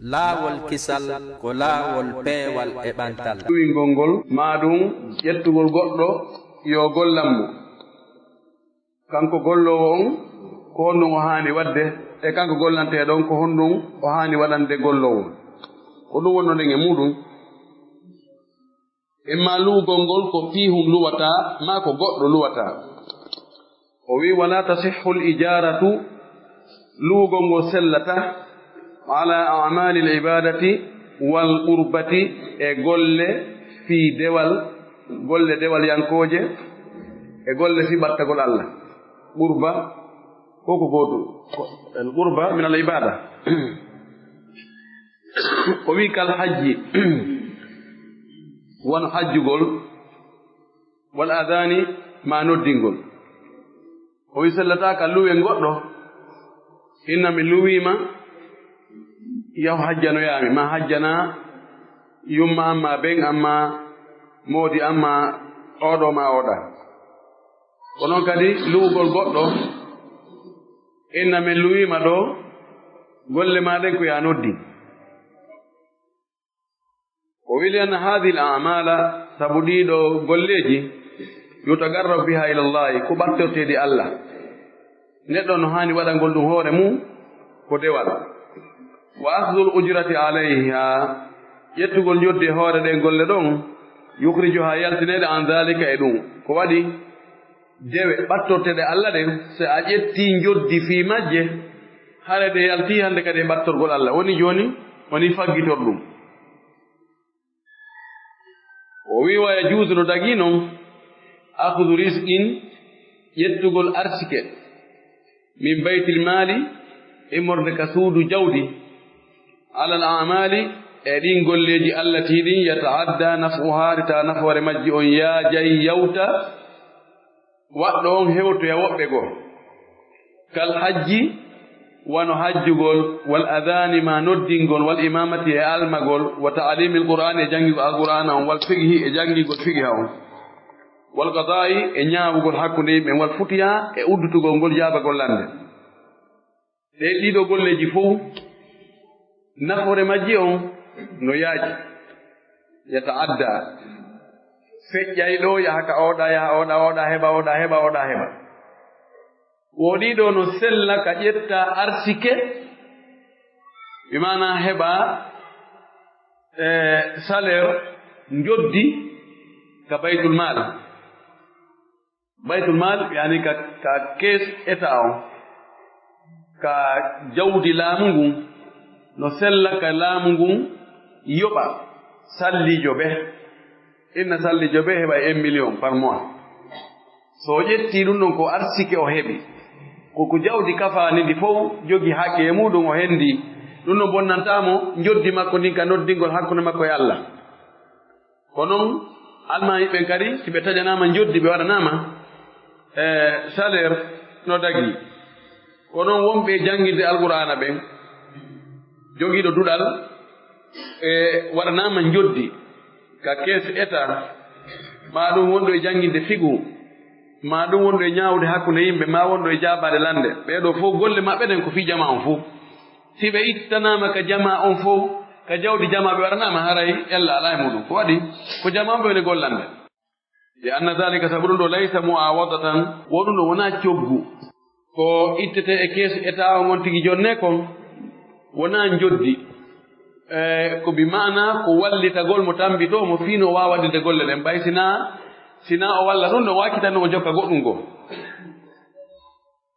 laawol kisal ko laawol peewal e ɓantal ɗuwingol ngol maɗum ƴettugol goɗɗo yo gollanmo kanko gollowo on ko honɗum o haani wadde e kanko gollanteɗo on ko honɗum o haani waɗande gollowo ko ɗum wonno nden e muɗum imma luugol ngol ko piihum luwata ma ko goɗɗo luwata o wi wala tasihhu l ijaratu luugol ngol sellata ala amali l ibadati wal qurbati e golle fii dewal golle dewal yankooje e golle fii ɓattagol Allah qurba koko gootum al qurba min al ibada o wi kal hajji won hajjugol wal adani ma noddingol o wi sellataka luwe goɗɗo inna mi luwima yahu hajjanoyami ma hajjana yumma amma ben amma moodi amma oɗo ma oɗa ko noon kadi luwugol goɗɗo inna min luwima ɗo golle maɗen ko ya noddi o wili anna hadihi l amala sabu ɗiɗo golleji yutagarrabu biha ila llahi ko ɓattortedi Allah neɗɗo no hani waɗangol ɗum hoore mum ko dewal wa akhdul ujrati alayha ƴettugol joddi hoore ɗe golle ɗon yukrijuha yaltineɗe an dhalika e ɗum ko waɗi dewe ɓattorteɗe Allah ɗen so a ƴetti joddi fii majje hare ɗe yalti hande kadi e ɓattorgol Allah woni joni woni faggitor ɗum o wi wa yajuusu no dagi noon akhdu risqin ƴettugol arsike min baytil mali immorde ka suudu jawdi ala al amali e ɗin golleji allati ɗin yataadda nafuha rita nafoore majji on yaajay yawta waɗɗo on hewtoya woɓɓe goo kal hajji wano hajjugol wal adani ma noddingol wal imamati e almagol wa ta'limi al qur'an e jangigol alqur'ana on wal fiqhi e jangigol fiqha on wal qada'i e ñaawugol hakkunde yimɓe wal futiya e uddutugol ngol jaabagol lande ɗe ɗiɗo golleji fof nafoore majji on no yaaji yataadda feƴƴay ɗo yaha ka oɗa yaha oɗa heɓa oɗa heɓa oɗa heɓa woɗiɗo no sella ka ƴetta arsike bimana heɓa salaire joddi ka baytul mal yani ka caisse état on ka jawdi laamu ngun no sella ka laamu ngun yoɓa sallijo ɓe inna sallijo ɓe heɓa 1 million par mois so ƴetti ɗum ɗon ko arsike o heɓi koko jawdi kafani ndi fof jogi hakke e muɗum o hendi ɗum ɗon bonnantamo joddi makko ndin ka noddingol hakkude makko e Allah ko noon almahiɓen kadi si ɓe taƴanama joddi ɓe waɗanama salaire no dagi ko noon wonɓe jangguide alqur'ana ɓen jogiiɗo duɗal e waɗanama joddi ka caisse état ma ɗum wonɗo e jangguinde figu ma ɗum wonɗo e ñaawde hakkunde yimɓe ma wonɗo e jaabade lande ɓeɗo fof golle maɓɓe ɗen ko fi jama on fof si ɓe ittanama ka jama on fof ka jawdi jama ɓe waɗanama haray ella ala e muɗum ko waɗi ko jama ɓe woni gollande li anna dhalika sabu ɗum ɗo laysa muawadatan woɗum ɗo wona coggu ko ittete e caisse état o gon tigi jonne kon wona joddi ko bi mana ko wallitagol mo tambito mo fiino o wawa waɗirde golle ɗen ɓay sina o walla ɗum no wakitanno o jokka goɗɗum goo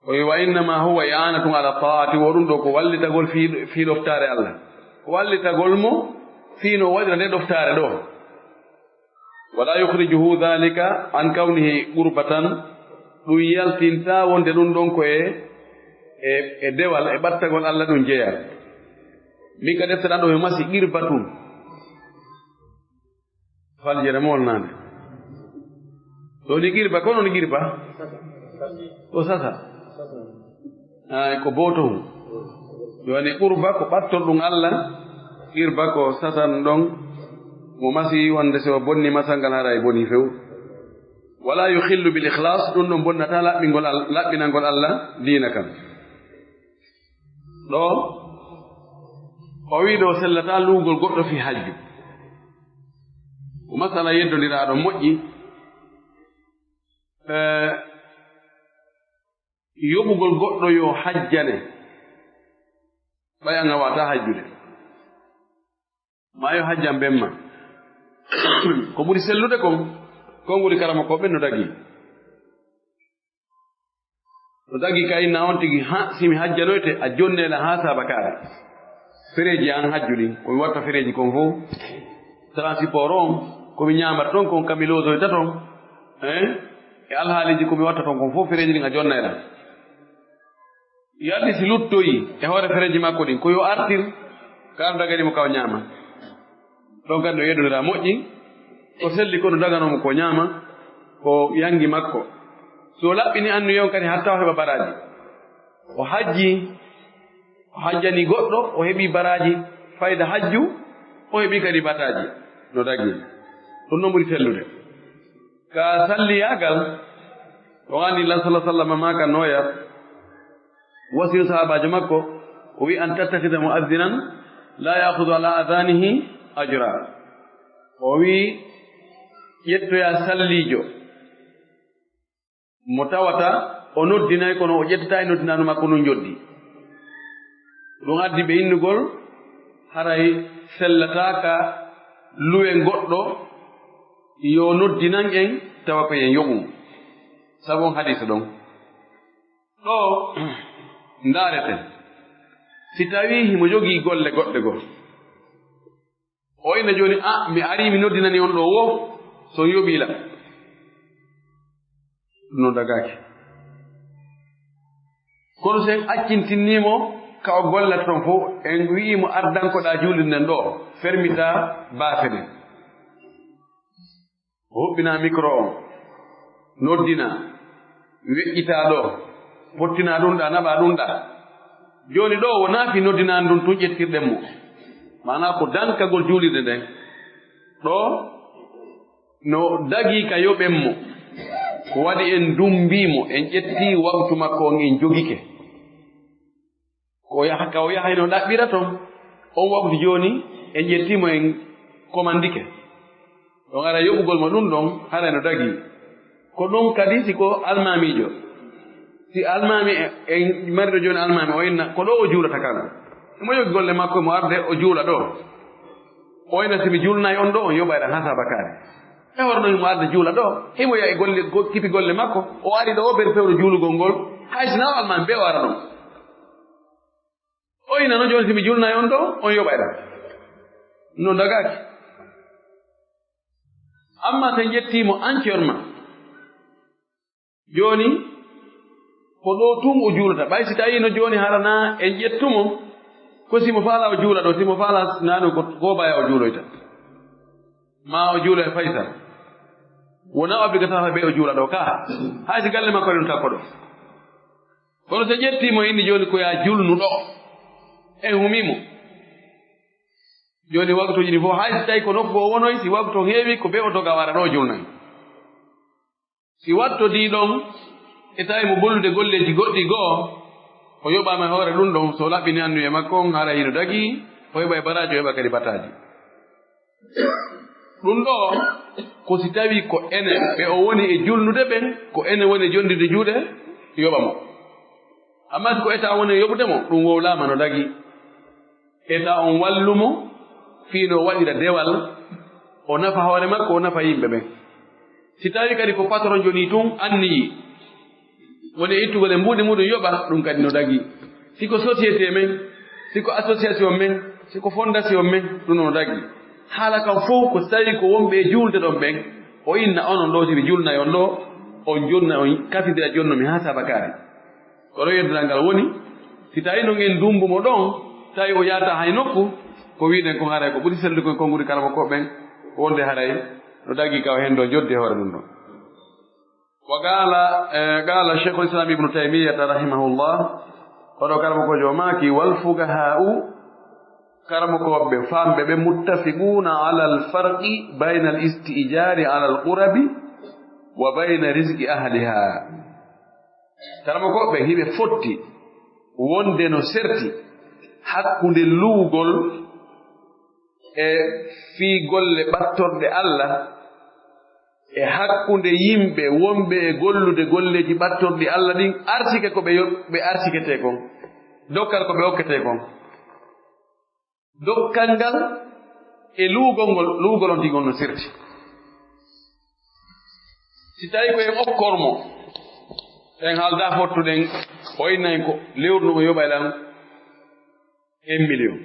o wi wa innama huwa i'anatun ala taati wo ɗum ɗo ko wallitagol fii ɗoftare Allah ko wallitagol mo fiino o waɗira nde ɗoftare ɗo wala yukhrijuhu dhalika an kawnihi qurbatan ɗum yaltinta wonde ɗum ɗon ko e dewal e ɓattagol Allah ɗum jeeya min ka defteɗa ɗo e masi qirbatun faljere molnade ɗo ni qirba kono ni qirba ɗo sasa ay ko botohum yoni qurba ko ɓattor ɗum Allah qirba ko sasan ɗon mo masi wonde so bonni masal ngal hara e boni few wala yukhillu bil ikhlas ɗum ɗon bonnata laɓɓinangol Allah diina kam ɗo o wi ɗo sellata luugol goɗɗo fi hajju ko masala yeddondiraaɗo moƴƴi yoɓugol goɗɗo yo hajjane ɓay an a wata hajjude ma yo hajjan benma ko ɓuri sellude kon konguri karama ko ɓen no dagi kay na on tigi ha simi hajjanoyte a jonnela ha sabakare fereji an hajjudi o mi watta fereji kon fof transport on komi ñamata ton kon kami losoyta ton e alhaaliji komi watta ton kon fof fereji ɗin a jonnayla yalli si luttoyi e hoore fereji makko ɗin ko yo artir kaano daganimo kaw ñaama ɗon kadi no yeɗonira moƴƴi ko selli ko no daganomo ko ñaama ko yangi makko so laɓɓini annu yon kadi hatta o heɓa baraji o hajjani goɗɗo o heɓi baraji fayda hajju o heɓi kadi bataji no dagi ɗum no ɓuri sellude ka salliyagal o andi lan sallah sallam maka noya wasiyo sahabajo makko o wi an tattakida mu'addinan la yahudu ala adanihi ajra o wi ƴettoya sallijo mo tawata o noddinayi kono o ƴettata e noddinanu makko no joddi ɗum addi ɓe innugol haray sellata ka luwe goɗɗo yo noddinan en tawa ko yen yoɓum sabon hadise ɗon ɗo ndaareten si tawi himo jogii golle goɗɗe goo o ina jooni mi arii mi noddinani on ɗo wo so yoɓiila no dagaaki kono sen accintinniimo ka o gollata ton fof en wi'imo ardankoɗaa juulde nden ɗo fermita baafe ɗen o huɓɓinaa micro on noddina weƴƴitaa ɗo pottinaa ɗum ɗa naɓaa ɗum ɗa jooni ɗo wo naafi noddinaani ɗum tun ƴettirɗen mo manaa ko dankagol juulirde nden ɗo no dagii ka yoɓen mo ko waɗi en dumbiimo en ƴettii waktu makko on en jogike ka o yahayno ɗaɓɓira ton on waktu jooni en ƴettiimo en commandike ɗon ara yoɓugol mo ɗum ɗon hara no dagii ko ɗum kadi siko almamiijo si almami en mariɗo jooni almami o inna ko ɗo o juulata kanko imo yogi golle makko mo arde o juula ɗo o ina simi juulnayi on ɗo on yoɓayɗan ha sabakare e horno imo arde juula ɗo himo yahi golle kipi golle makko o ari ɗo o ber fewre juulugol ngol hay sina o almami ɓe o ara ɗon o ina no jooni simi juulnayi on ɗo on yoɓayɗan no dagaki amma sen ƴettiimo anciorma jooni ko ɗo tun o juulata ɓay si tawi no jooni harana en ƴettumo ko simo faala o juula ɗo simo faala naano ko baya o juuloyta ma o juula e faysal wona obligatoire ɓe o juula ɗo ka hay si galle makko ɗen takko ɗo kono so ƴettiimo inni jooni ko ya julnu ɗo en humimo jooni waktuji ɗi fof hay si tawi ko nokku o wonoy si waktu heewi ko ɓe o doga wara ɗo julnayi si wattodii ɗon e tawi mo bollude golleji goɗɗi goo o yoɓama hoore ɗum ɗon so laɓɓini annu e makko on hara hino dagi o heɓa e baraji o heɓa kadi bataji ɗum ɗo ko si tawi ko ene ɓe o woni e julnude ɓen ko ene woni e jondirde juuɗe yoɓa mo amma si ko état woni e yoɓude mo ɗum wowlama no dagi état on wallumo fiino waɗira dewal o nafa hoore makko o nafa yimɓe ɓen si tawi kadi ko patron joni tun anniyi woni e ittugol e mbuuɗi muɗum yoɓa ɗum kadi no dagi siko société men siko association men siko fondation men ɗum no dagi haala kam fof ko so tawi ko wonɓe e juulde ɗon ɓen o inna onon ɗo siɓe julnayi on ɗo on jonna on kafidira jonnomi ha sabakare koɗo yeddal ngal woni si tawi non en dumbumo ɗon tawi o yahata hay nokku ko wiɗen kon haray ko ɓuri sellude koye konngudi kalama ko ɓen wonde haray no dagi kaw hen ɗo joddi hoore ɗum ɗon قال الشيخ الإسلام ابن تيمية رحمه الله قالوا كرمكو جوماكي والفقهاء كرمكو بفهم متفقون على الفرق بين الاستئجار على القرب وبين رزق أهلها كرمكو بهي بفتي وندنو سرتي hakkunde luugol e fii golle ɓattorde Allah e hakkunde yimɓe wonɓe e gollude golleji ɓattorɗi Allah ɗin arsike ko ɓe arsikete kon dokkal ko ɓe hokkete kon dokkal ngal e luugol on tigol no sirti si tawi ko en okkormo en haalda fottuɗen o innayi ko lewruno yoɓaylan 1 million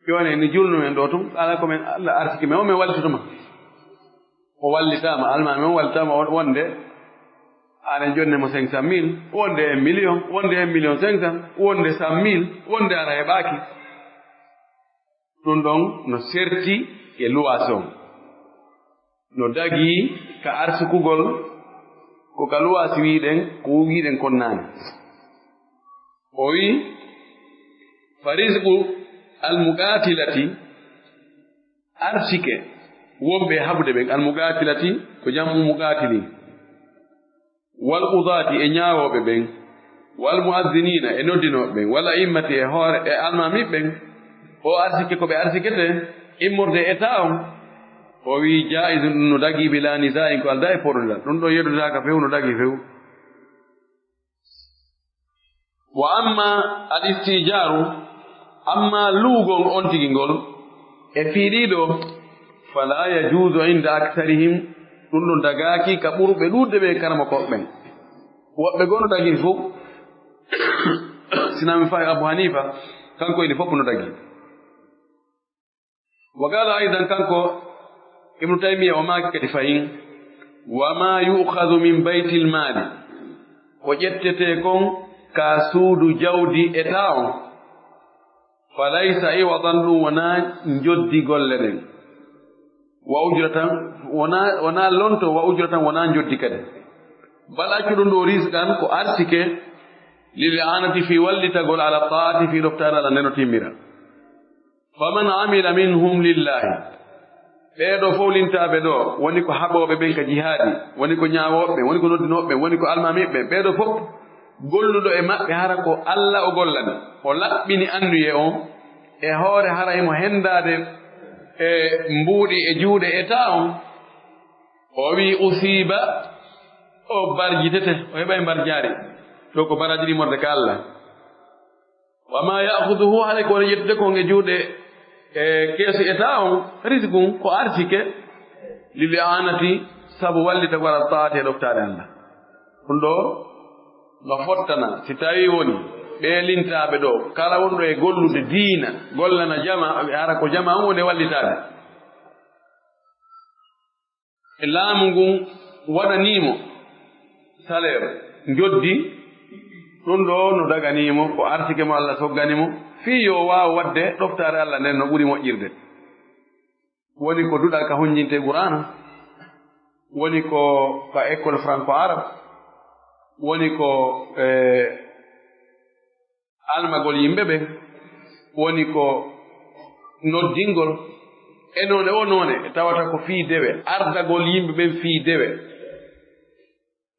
ƴone ni julnumen ɗo tum ala komin Allah arsiki men o min wallitotuma o wallitama almami on wallitama wonde anen jonnemo 500 000 wonde 1 million wonde 1 million 500 wonde 100 000 wonde ara heɓaki ɗum ɗon no serti e luwason no dagi ka arsukugol ko ka luwasi wiɗen ko wiɗen konnani o wi farisqu almuqatilati arsike wonɓe haɓude ɓen almuqatilati ko jammu muqatili wal qudati e ñaawoɓe ɓen wal muadzinina e noddinoɓe ɓen wal immati e hoore e almamiɓɓen o arsike ko ɓe arsikete immorde état on o wi jaisu ɗum no dagi bila nisain ko alda e porɗodal ɗum ɗo yeddotaka few no dagi few wa amma al istijaru amma luugol on tigi ngol e fiiɗiɗo fala yajuzu inda aksarihim ɗum ɗo dagaki ka ɓurɓe ɗuɗde ɓe karama koɓɓen woɓɓe goo no dagi fof sinami fayi abou hanifa kanko ini fof no dagi wa qala aidan kanko ibnu taymiya o maaki kadi fayin wama yukhadu min baytil mali ko ƴettete kon ka suudu jawdi état on falaysa iwadan ɗum wona joddi golle ɗen wa ujratan wona lonto wa ujratan wona joddi kadi bal accuɗum ɗo risqan ko arsike lil anati fi wallitagol ala taati fi ɗoftare ala ndeno timmira faman amila minhum lillahi ɓeeɗo fowlintaɓe ɗo woni ko haɓoɓe ɓen ka jihaadi woni ko ñaawoɓe woni ko noddinoɓe woni ko almamiɓe ɓeeɗo fof golluɗo e maɓɓe hara ko Allah o gollani o laɓɓini anduye on e hoore hara imo hendade e mbuuɗi e juuɗe état on o wi usiba o barjitete o heɓa e mbarjaari ɗo ko baraji ɗi morde ka Allah wama yahuduhu haɗa ko wona ƴettude kon e juuɗe e keeso état on risqum ko arsike lili anati sabu wallita ko ala taate e ɗoftade Allah ɗum ɗo no fottana si tawi woni ɓeelintaɓe ɗo kala wonɗo e gollude diina gollana jama ara ko jama on woni e wallitade e laamu ngun waɗanimo salaire joddi ɗum ɗo no daganimo ko arsike mo Allah sogganimo fii yo waawa wadde ɗoftare Allah nden no ɓuri moƴƴirde woni ko duɗal ka honjinte qur'ana woni ko ka école franco arabe woni ko almagol yimɓe ɓe woni ko noddingol e noone o noone tawata ko fii dewe ardagol yimɓe ɓen fii dewe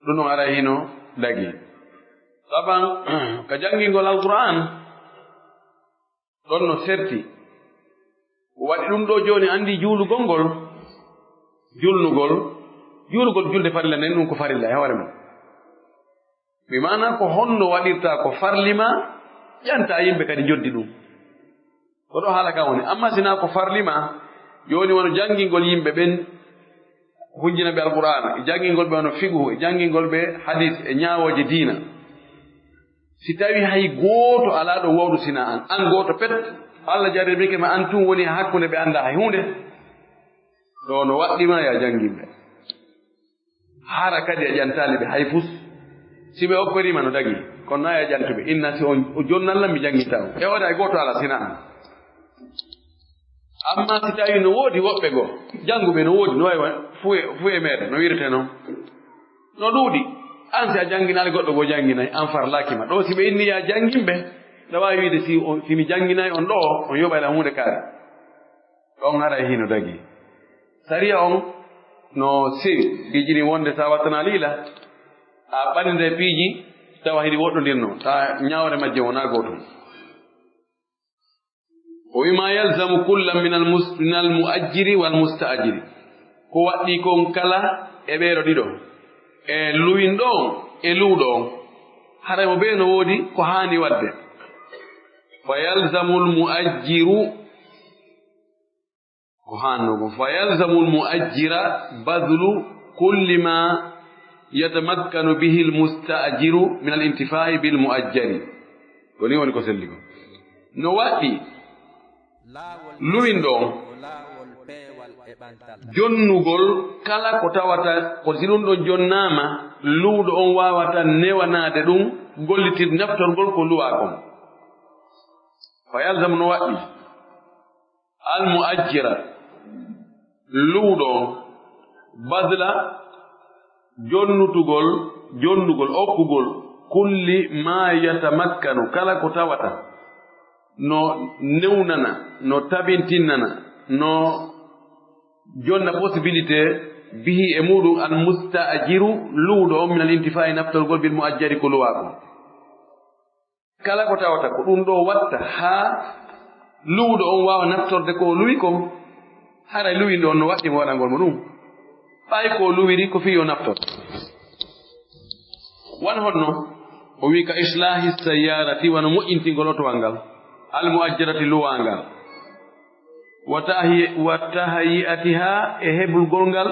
ɗum ɗon ara hino dagi saban ka janngingol alquran ɗon no serti waɗi ɗum ɗo jooni anndi juulugol ngol julnugol julde farilla nden ɗum ko farilla e hoore mum mi mana ko honno waɗirta ko farlima ƴanta yimɓe kadi joddi ɗum ko ɗo haala ka woni amma sina ko farlima joni wono janngingol yimɓe ɓen hujjinaɓe alqur'ana e janngingol ɓe wono fiqhu e janngingol ɓe hadis e ñaawoje diina si tawi hay gooto alaa ɗo wawdu sina an gooto pet Allah jaribike ma an tun woni hakkunde ɓe annda hay hunde ɗo no waɗɗima ya janngimɓe hara kadi a ƴantali ɓe hay fus si ɓe okkorima no dagi kono na e ƴantuɓe inna si o jonnallam mi janngita o e oɗa e gooto ala sina an amma si tawi no woodi woɓɓe goo jannguɓe no woodi no wawi fu e meeɗa no wirete noon no ɗuuɗi an si a jannginaali goɗɗo goo jannginayi an farlakima ɗo si ɓe inni ya janngimɓe ɗa waawi wiide si mi jannginayi on ɗo on yoɓayla hunde kaari ɗon hara e hino dagi sariya on no sewi ɗijiɗi wonde sa wattana liila a ɓaninde piiji tawa hiɗi woɗɗodirno ta ñawre majje wona gootum وما يلزم كل من المؤجر والمستأجر كو وادي كون كلا ابيرو ديدو لوين دون لودون حرام بينو وودي كو هاني wadde فيلزم المؤجر كهانو فيلزم المؤجر بذل كل ما يتمكن به المستأجر من الانتفاع بالمؤجر ولي وني كو سليكو no waɗi luwindo jonnugol kala ko tawata ko si ɗum ɗon jonnama luuɗo on wawata newanade ɗum gollitir naftorgol ko luwa kon fa yalzam no waɗi al muajjira luuɗo badla jonnugol okkugol kulli ma yatamakkanu kala ko tawata no newnana no tabintinnana no jonna possibilité bihi e muɗum al mustaajiru luuɗo on min al intifai naftorgol bil muajjari ko luwako kala ko tawata ko ɗum ɗo watta ha luuɗo on wawa naftorde ko luwi kon hara luwinde on no waɗɗimo waɗangol mo ɗum ɓay ko luwiri ko fiyo naftor wan honno o wi ka islahi sayyarati wano moƴƴintingol otowal ngal al muajjarati luwangal wa tahayi'atiha e heɓulgol ngal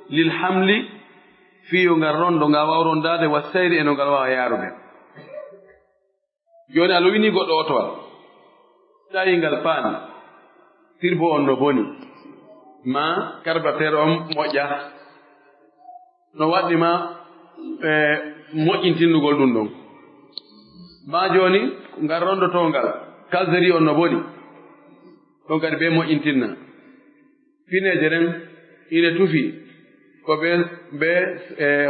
lil hamli fiyo ngal rondo ngal wawrondade wa sayri eno ngal wawa yarude joni a luwini goɗɗo otowal tawi ngal paani tirbo on no boni ma carbatere on moƴƴa no waɗɗima moƴƴintinnugol ɗum ɗon ma joni ngal rondotongal kalseri on no boni ɗon kadi ɓe moƴƴintinna fineje ren ine tufi ko ɓe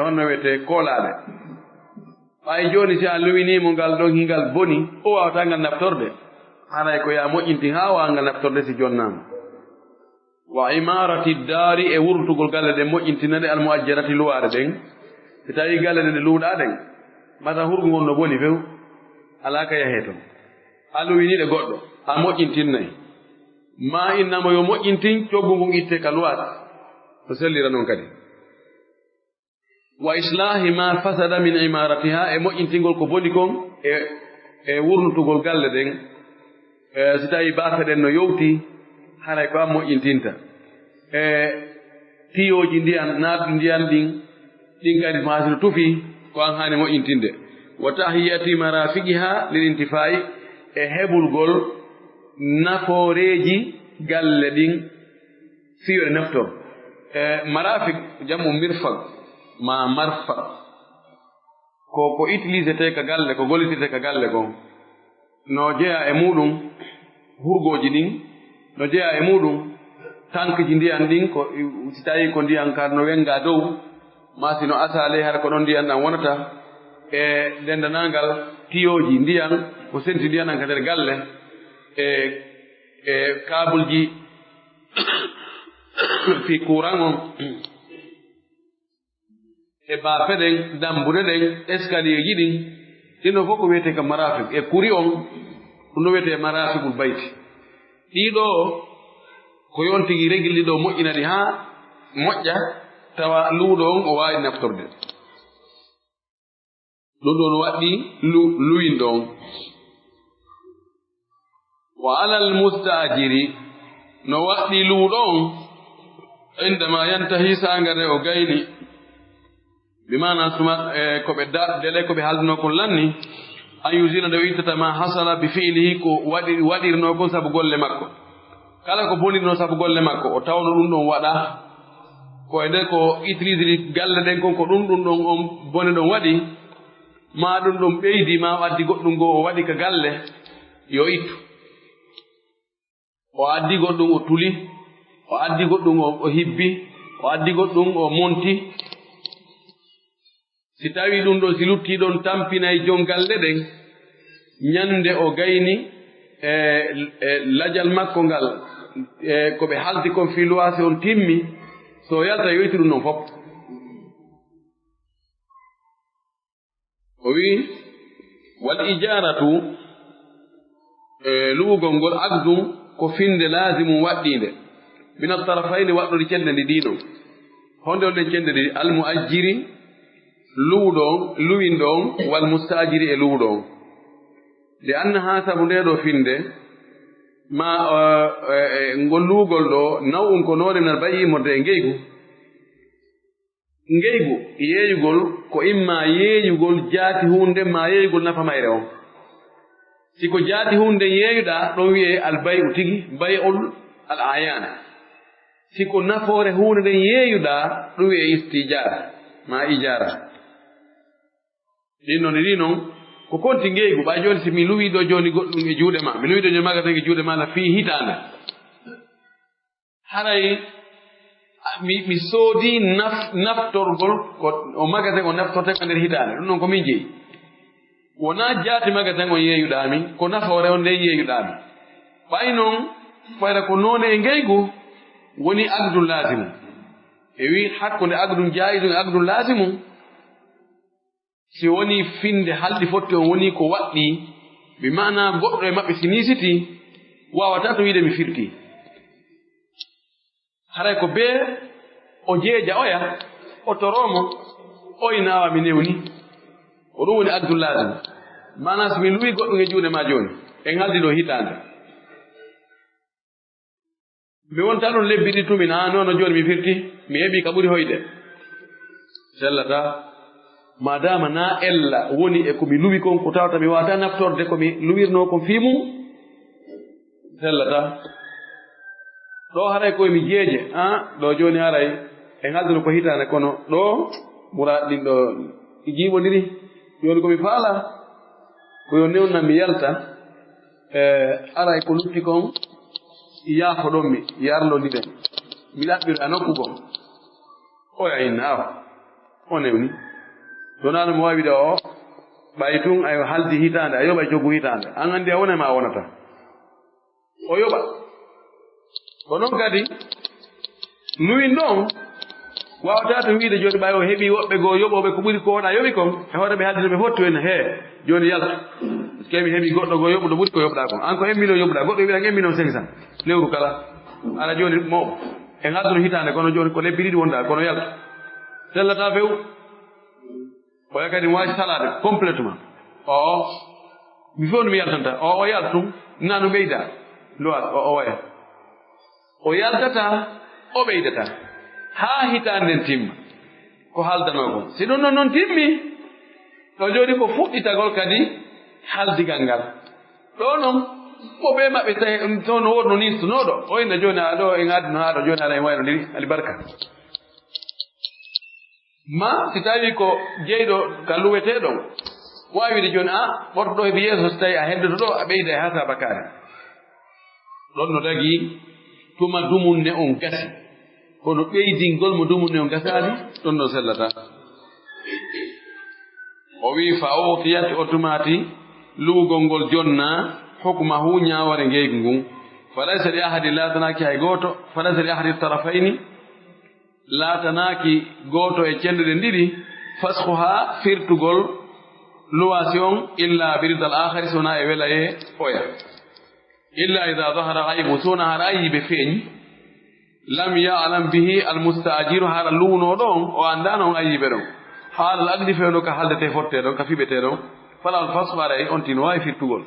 honno wiyete koolaɗe ɓay joni si a luwinimo ngal ɗon hingal boni o wawata ngal naftorde haray ko ya moƴƴintin ha wawa ngal naftorde si jonnama wa imarati daari e wurtugol galle ɗen moƴƴintinade almuajjarati luware ɗen si tawi galle ɗen ɗe luuɗa ɗen mata hurgu ngon no boni few ala ka yahe ton a luwiniɗe goɗɗo a moƴƴintinnayi ma innamo yo moƴƴintin coggu ngun itte ka luwata to sellira noon kadi wa islahi ma fasada min imaratiha e moƴƴintingol ko boni kon e wurnutugol galle ɗen si tawi bafe ɗen no yowti haray ko a moƴƴintinta tiyoji ndiyan naatɗi ndiyan ɗin kadi masino tufi ko an hani moƴƴintinde wa tahiyati marafiqiha lil intifai e heɓulgol nafooreji galle ɗin fiyo e naftor marafiq jamu mirfaq ma marfaq ko utilisete ka galle ko gollitete ka galle kon no jeeya e muɗum hurgoji ɗin no jeeya e muɗum tankji ndiyan ɗin ko si tawi ko ndiyan kar no wenga dow ma sino asale har ko ɗon ndiyan ɗan wonata e dendanangal tiyoji ndiyan ko senti ndiyan ɗan ka nder galle e kabulji fi courant on e bafe ɗen dambude ɗen escalier ji ɗin ɗino fof ko wiyete ka marafiq e kuri on ɗum ɗo wiyete marafiqul bayti ɗiɗo ko yon tigi régli ɗo moƴƴina ɗi ha moƴƴa tawa luuɗo on o wawi naftorde ɗum ɗon waɗɗi luwindo on wa alal mustajiri no waɗɗi luuɗo on indama yantahi sangare o gayni bimana suma koɓe dele koɓe haldino kon lanni an yusina nde wittata ma hasala bi fiilihi ko waɗirno kon sabu golle makko kala ko bonirno sabu golle makko o tawno ɗum ɗon waɗa ko e nder ko utilisiri galle ɗen kon ko ɗum ɗon on bone ɗon waɗi ma ɗum ɗon ɓeydi ma o addi goɗɗum goo o waɗi ka galle yo ittu o addi goɗɗum o tuli o addi goɗɗum o hibbi o addi goɗɗum o monti si tawi ɗum ɗon si lutti ɗon tampinayi jon galle ɗen ñande o gayni lajal makko ngal ko ɓe haldi kon fi luwase on timmi so yalta yoyti ɗum noon fof o wi wal ijaratu luwugol ngol agdum ko finde lazimu waɗɗinde min altarafayni waɗɗude cende ndi ɗiɗo honde on ɗen cende ɗi almuajjiri luwɗo on luwinɗo on wal mustajiri e luwɗo on li anna ha sabu nde ɗo finde ma ngol luugol ɗo naw'um ko noone min albayi immorde e ngeygu yeeyugol ko imma yeeyugol jaati hunde ma yeeyugol nafa mayre on siko jaati hunde yeeyuɗa ɗon wiye albayu tigi bay'ul al ayana siko nafoore hunde nden yeeyuɗa ɗum wiye istijara ma ijara ɗin noon ɗi noon ko konti ngeygu ɓa joni si mi luwiɗo joni goɗɗum e juuɗe ma mi luwiɗo joni magasin e juuɗe ma na fii hitande haray mi soodi naftorgol ko o magasin o naftorten e nder hitande ɗum noon ko min jeeyi wona jaati magasin on yeeyuɗami ko nafoore on nden yeeyuɗami ɓay noon fayra ko noone e ngeygu woni agdum laasimu e wi hakkunde agdum jaayidum e agdum laasimu si woni finde halɗi fotti on woni ko waɗɗi mi mana goɗɗo e maɓɓe si nisiti wawata to wiide mi firti haray ko bee o jeeja oya o toromo oy nawa mi newni ko ɗum woni agdul lazim mana so mi luwi goɗɗum e juuɗe ma joni en haldi ɗo hitande mi wonta ɗon lebbi ɗi tumi na noon joni mi firti mi heɓi ka ɓuri hoyde sellata madama na ella woni e komi luwi kon ko tawta mi wawata naftorde komi luwirno kon fimum sellata ɗo haray koye mi jeeje ɗo joni haray en halduno ko hitande kono ɗo muraɗ ɗin ɗo jiiɓodiri joni komi faala koyo newnan mi yalta aray ko lutti kon yaafo ɗon mi yarlodiɗen mi ɗaɓɓiro a nokku kon oya inna awa o newni donano mi wawi ɗo o ɓay tun a haldi hitande a yoɓa joggu hitande an andi a wona ma a wonata o yoɓa ko noon kadi luwin ɗon wawata to wiide joni ɓay o heeɓi woɓɓe goo yoɓoɓe ko ɓuri ko wona yoɓi kon e hoore ɓe haaldino ɓe fottu en he joni yaltu par ce que mi heeɓi goɗɗo goo yoɓuɗo ɓuri ko yoɓɗa kon an ko 1 million yoɓɗa goɗɗo wiɗa 1 million 500 lewru kala ara joni mawɓe en halduno hitande kono joni ko lebbi ɗiɗi wonɗa kono yaltu sellata few oya kadi mi wawi salade complètement mi fewno mi yaltanta o yaltu nanu ɓeyda lowat o waya o yaltata o ɓeydata haa hitande nden timma ko haldano kon si ɗum noon timmi ɗo joni ko fuɗɗitagol kadi haldigal ngal ɗo noon ko ɓe maɓɓe to no wonno nistunoɗo oyna joni aɗo en addino haɗo joni aɗa en waynodiri alibarka ma si tawi ko jeyɗo ka luweteɗon wawide joni ɓortoɗo heɓi yeeso so tawi a heddoto ɗo a ɓeyda e ha sabakare ɗon no dagi tuma dumunne on gasi kono ɓeydingol mo dumunne on gasani ɗon no sellata o wi fa utiyat o tumati luugol ngol jonna hukmahu ñawore ngeygu ngun falaysa li ahadi latanaki hay goto falaysa li ahadi tarafayni laatanaki gooto e cenduɗe ɗiɗi faskuha firtugol luwasi on illa biridal akhari sona e wela e oya illa ida dahara aybu sona hara ayiɓe feeñi lam yalam bihi almustajiru hara luwnoɗo on o andano on ayiɓe ɗon haalal agdi fewno ka haldete fotte ɗon ka fiɓete ɗon falal fasku ara e on tin wawi firtugol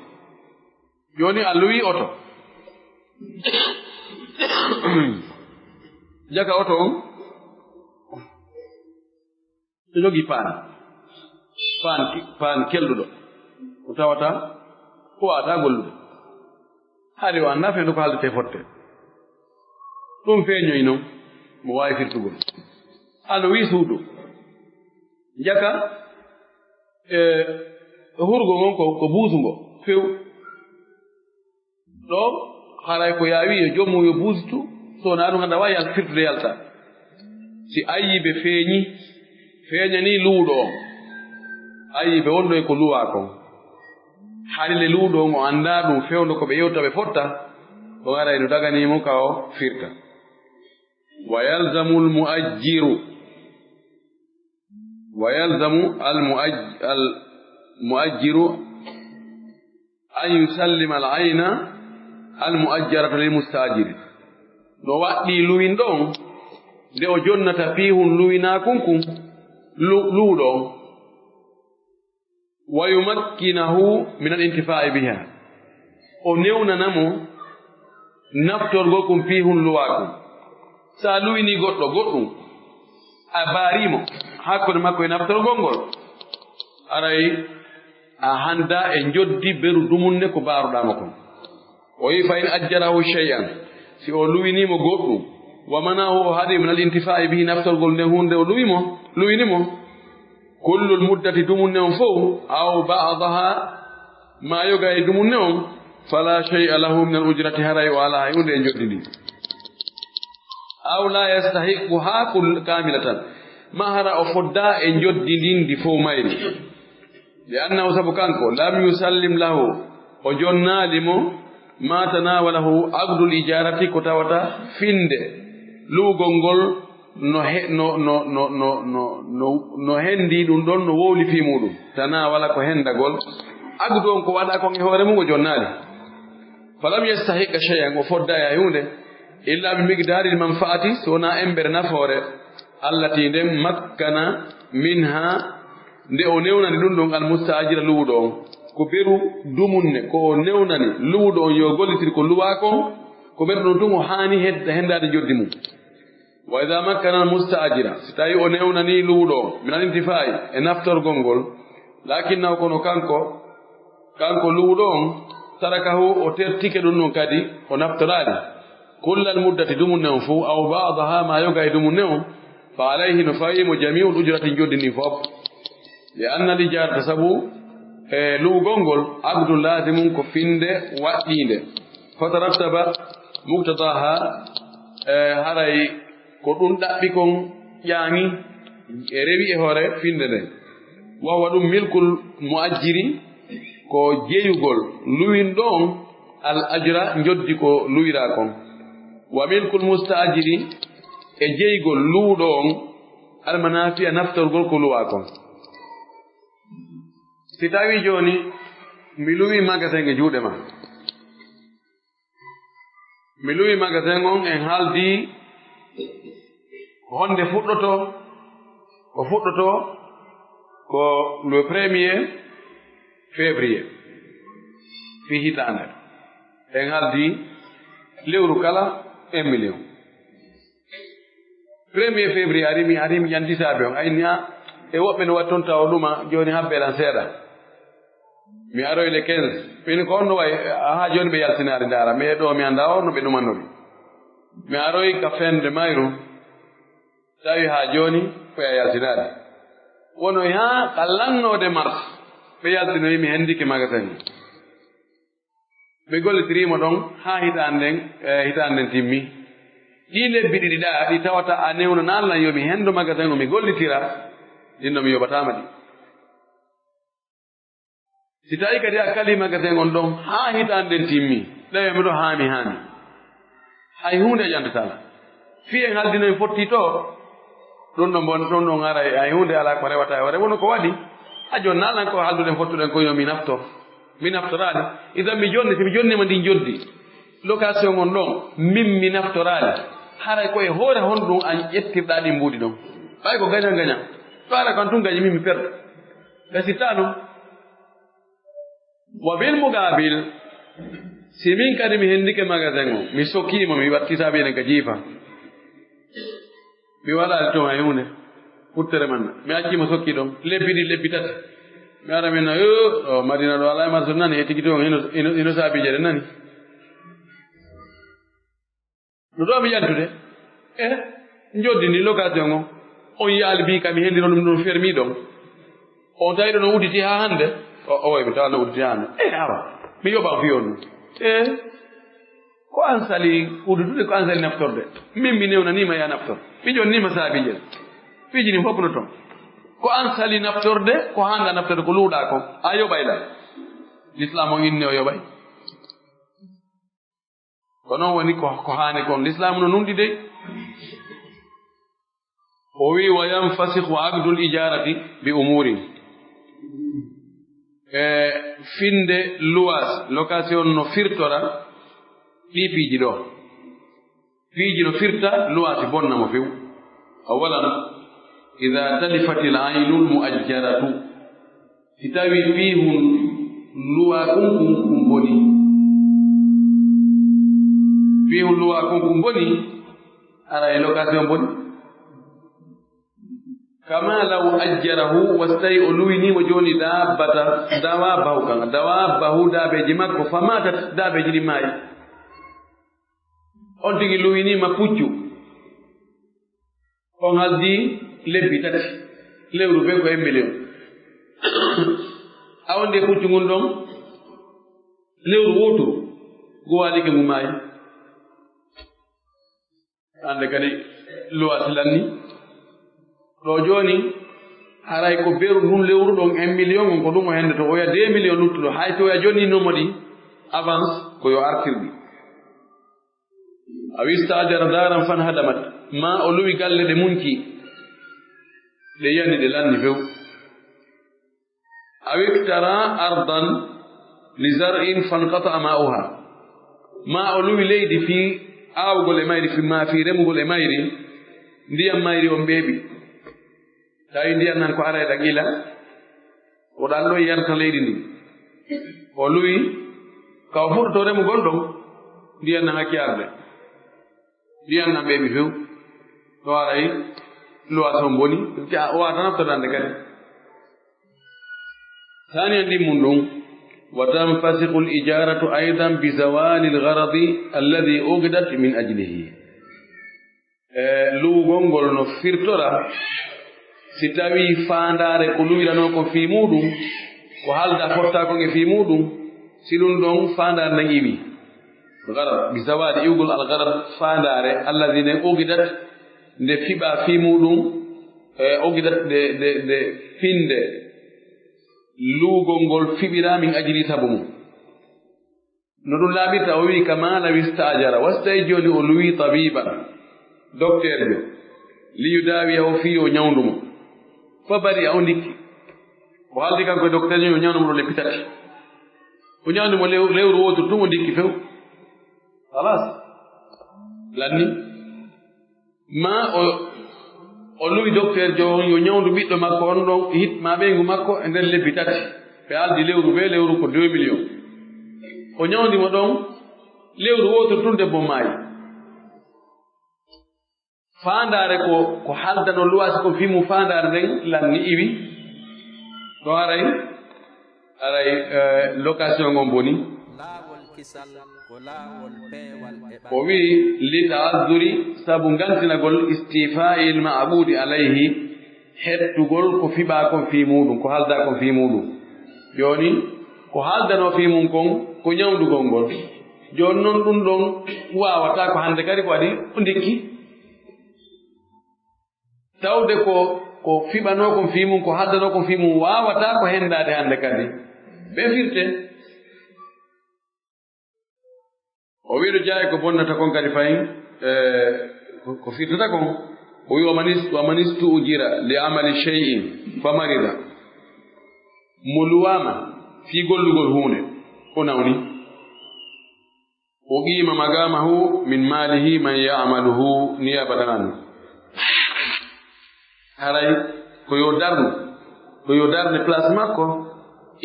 joni a luwi oto jaka oto on to jogi paan kelɗuɗo o tawata o wawata gollude haade o anda fewno ko haldete fotte ɗum feeñoy noon mo wawi firtugol ano wi suuɗu jaka hurgo ngon ko buusugo few ɗo haray ko yawi yo joomum yo buusitu sowona ɗum handa wawi firtude yalta si ayiɓe feeñani luuɗo on ayiɓe wonɗo e ko luwa kon haɗile luuɗo on o anda ɗum fewndo ko ɓe yewta ɓe fotta o garay no daganimo ka o firta wa yalzamu almuajjiru an yusallima al ayna almuajjarata lil mustajiri no waɗɗi luwin ɗon nde o jonnata piihun luwinakunkun luuɗo wa yumakkinahu min al intifa'i biha o newnanamo naftorgol kum piihun luwakum sa luwini goɗɗo goɗɗum a baarimo hakkude makko e naftorgol ngol aray a handa e joddi beru dumunne ko baaruɗama kon o yi fa in ajjarahu shay'an si o luwinimo goɗɗum wa manahu o haɗi min al intifa'i bihi naftorgol nde hunde o luwinimo kullul muddati dumunne on fof aw ba'daha ma yoga e dumunne on fala shay'a lahu min al ujrati haray o ala hunde e joddidi aw la yastahiqu hakul kamilatan mahara o fodda e joddidindi fof mayri li annahu sabu kanko lam yusallim lahu o jonnalimo ma tanawalahu aqdul ijarati ko tawata finde luugol ngol no hendi ɗum ɗon no wowli fi muɗum tanawala ko hendagol aqdu on ko waɗa kon e hoore mum o jonnali falam yastahiqa shay'an o fodda e hunde illa bi miqdaril manfaati sona embere nafoore allati nden makkana minha nde o newnani ɗum ɗon almustajira luuɗo on ko beru dumunne ko o newnani luuɗo on yo gollitir ko luwa kon ko beru ɗum tun o haani hendade joddi mum wa ida makkana almustajira si tawi o newnani luuɗo on min al intifai e naftorgol ngol lakinnahu kono kanko luuɗo on tarakahu o tertike ɗum ɗon kadi o naftorali kullal muddati dumunne on fuu aw ba'daha ma yoga e dumunne on fa alayhi no fawimo jami'ul ujrati joddi ni fof li anna al ijarata sabu e luugol ngol aqdu lazimun ko finde waɗɗinde fatarattaba muktadaha haray ko ɗum ɗaɓɓi kon ƴaami e rewi e hoore finde nden wawa ɗum milkul muajjiri ko jeyugol luwinɗo on al ajra joddi ko luwira kon wa milkul mustajiri e jeygol luuɗo on almanafi'a naftorgol ko luwa kon si tawi joni mi luwi magasin e juuɗe ma mi luwi magasin on en haaldi honde fuɗɗoto ko le 1er février fi hitande en haaldi lewru kala 1 million 1er février arimi yantisaɓe on ayni e woɓɓe no wat toon tawa ɗuma joni habbeɗan seeɗa mi aroy le 15 min ko on no way ha joni ɓe yaltinare ndara mais ɗo mi anda on no ɓe ɗumannori mi aroy ka fin de mayru tawi ha joni koye yaltinade wonoy ha ka lannode mars ɓe yaltinoyi mi hendike magasin ɓe gollitirima ɗon ha hitande nden timmi ɗi lebbi ɗiɗi ɗa ɗi tawata a newno Allah yomi hendo magasin o mi gollitira ɗinno mi yoɓatama ɗi si tawi kadi a kali magasin on ɗon ha hitande nden timmi ɗawi miɗo haami hay hunde ƴantatala fi en haldino en fotti to ɗum ɗon ara hay hunde ala ko rewata e hoore wono ko waɗi a joni nalan ko halduɗen fottuɗen ko yo mi naftorali idan mi jonni si mi jonnima ndin joddi location on ɗon min mi naftorali haray koye hoore honɗum an ƴettirɗa ɗin mbuuɗi ɗon ɓay ko gaña to ara kan tun gañi min mi perda gasitta ɗum wa bil mugabil si min kadi mi hendike magasin o mi sokkimo mi wattitaɓe ene ka jiifa mi waɗali toon hay hunde futtere manna mi accima sokki ɗon lebbi tati mi ara min o madina ɗo ala marso nani e tigi toon ino saabije ɗe nani no ɗo mi yantude joddini location o on yaali mbi kam mi hendino ɗum ɗon fermi ɗon on tawi ɗo no udditi ha hande o way mi tawa no udditi ha hande awa mi yoɓan fiyon ɗum ko an sali uddude ko an sali naftorde min mi newnanima ya naftor mi jonnima saabije fijini fof no toon ko an sali naftorde ko handa naftorde ko luuɗa kon a yoɓayla l'islam o inni o yoɓay ko noon woni ko haani kon l'islam no nunɗi dey o wi wa yanfasihu aqdul ijarati bi umurin finde luwas location no firtora piiji ɗo piiji no firta luwaasi bonnamo few awalan ida talifati l aynu lmuajjaratu si tawi piihun luwa kunkum boni piihun luwa kunkum boni ara e location boni kama law ajjarahu wastayi o luwinimo joni dabbata dawabahu kan dawabahu daabeji makko famatat daabeji ɗi maayi on tigi luwinima puccu on haldi lebbi tati lewru ɓe ko 1 million awonde puccu ngun ɗon lewru woturu gowalike ngu maayi ande kadi luwa silanni ɗo jooni haray ko beru ndun lewru ɗon 1 million on ko ɗum o hende to oya 2 million luttuɗo hay to oya jonninnomo ɗi avance ko yo artirɗi a wista ajara daran fan hadamat ma o luwi galle ɗe munki ɗe yani ɗe lanni few a wiktara ardan li zar'in fankata ma'uha ma o luwi leydi fi aawgol e mayri fi remugol e mayri ndiyam mayri on ɓeeɓi tawi ndiyam nan ko ara e ɗaƙila o ɗan ɗo yarta leydi ndi o luwi kaw fuɗɗoto remugol ɗon ndiyam nan hakki arde ndiyam nan ɓeeɓi few ɗo aray luwason boni o wata naftotande kadi ثانيا لمن وتنفسخ الإجارة أيضا بزوال الغرض الذي أوجدت من أجله لو غونغول نو فيرتورا سيتاوي فانداري كلويرانو في مودو وحالدا فورتا كو في مودو سيلون دون فاندار نغيبي غرض بزوال يوغل الغرض فانداري الذين أوجدت de fiba fi mudum ogidat de finde lugol ngol fibira min ajiri sabu mum no ɗum laaɓirta o wi kama law istajara wastay joni o luwi tabiba docteur jo li yudawiyahu fi o ñawdumo fa bari a o ndikki o haaldi kanko docteur jo yo ñawdumo ɗo leppi tati o ñawdumo lewru wotoru tum o ndikki few halas lanni ma o luwi docteur jo yo ñawdu ɓiɗɗo makko on ɗon hitma ɓeygu makko e nder lebbi tati ɓe aldi lewru ɓe lewru ko 2 million o ñawdimo ɗon lewru wotoru tun debbo maayi fandare ko haldano luwasi ko fimu fandare nden lanni iwi ɗo aray location ngon boni o wi li ta'azzuri sabu gantinagol istifa'il ma'budi alayhi hettugol ko fiɓa kon fi muɗum ko halda kon fi muɗum joni ko haldano fi mum kon ko ñawdugol ngol joni noon ɗum ɗon wawata ko hande kadi ko waɗi o ndikki tawde ko fiɓano kon fi mum ko haldano kon fi mum wawata ko hendade hande kadi ɓe firte o wiɗo jaayi ko bonnata kon kadi fayin ko firtata kon o wi wamanistu ujira li amali shay'in famarida mo luwama fi gollugol hunde o nawni o qima magamahu min malihi man ya'maluhu niyabatan anhu haray ko yo darne place makko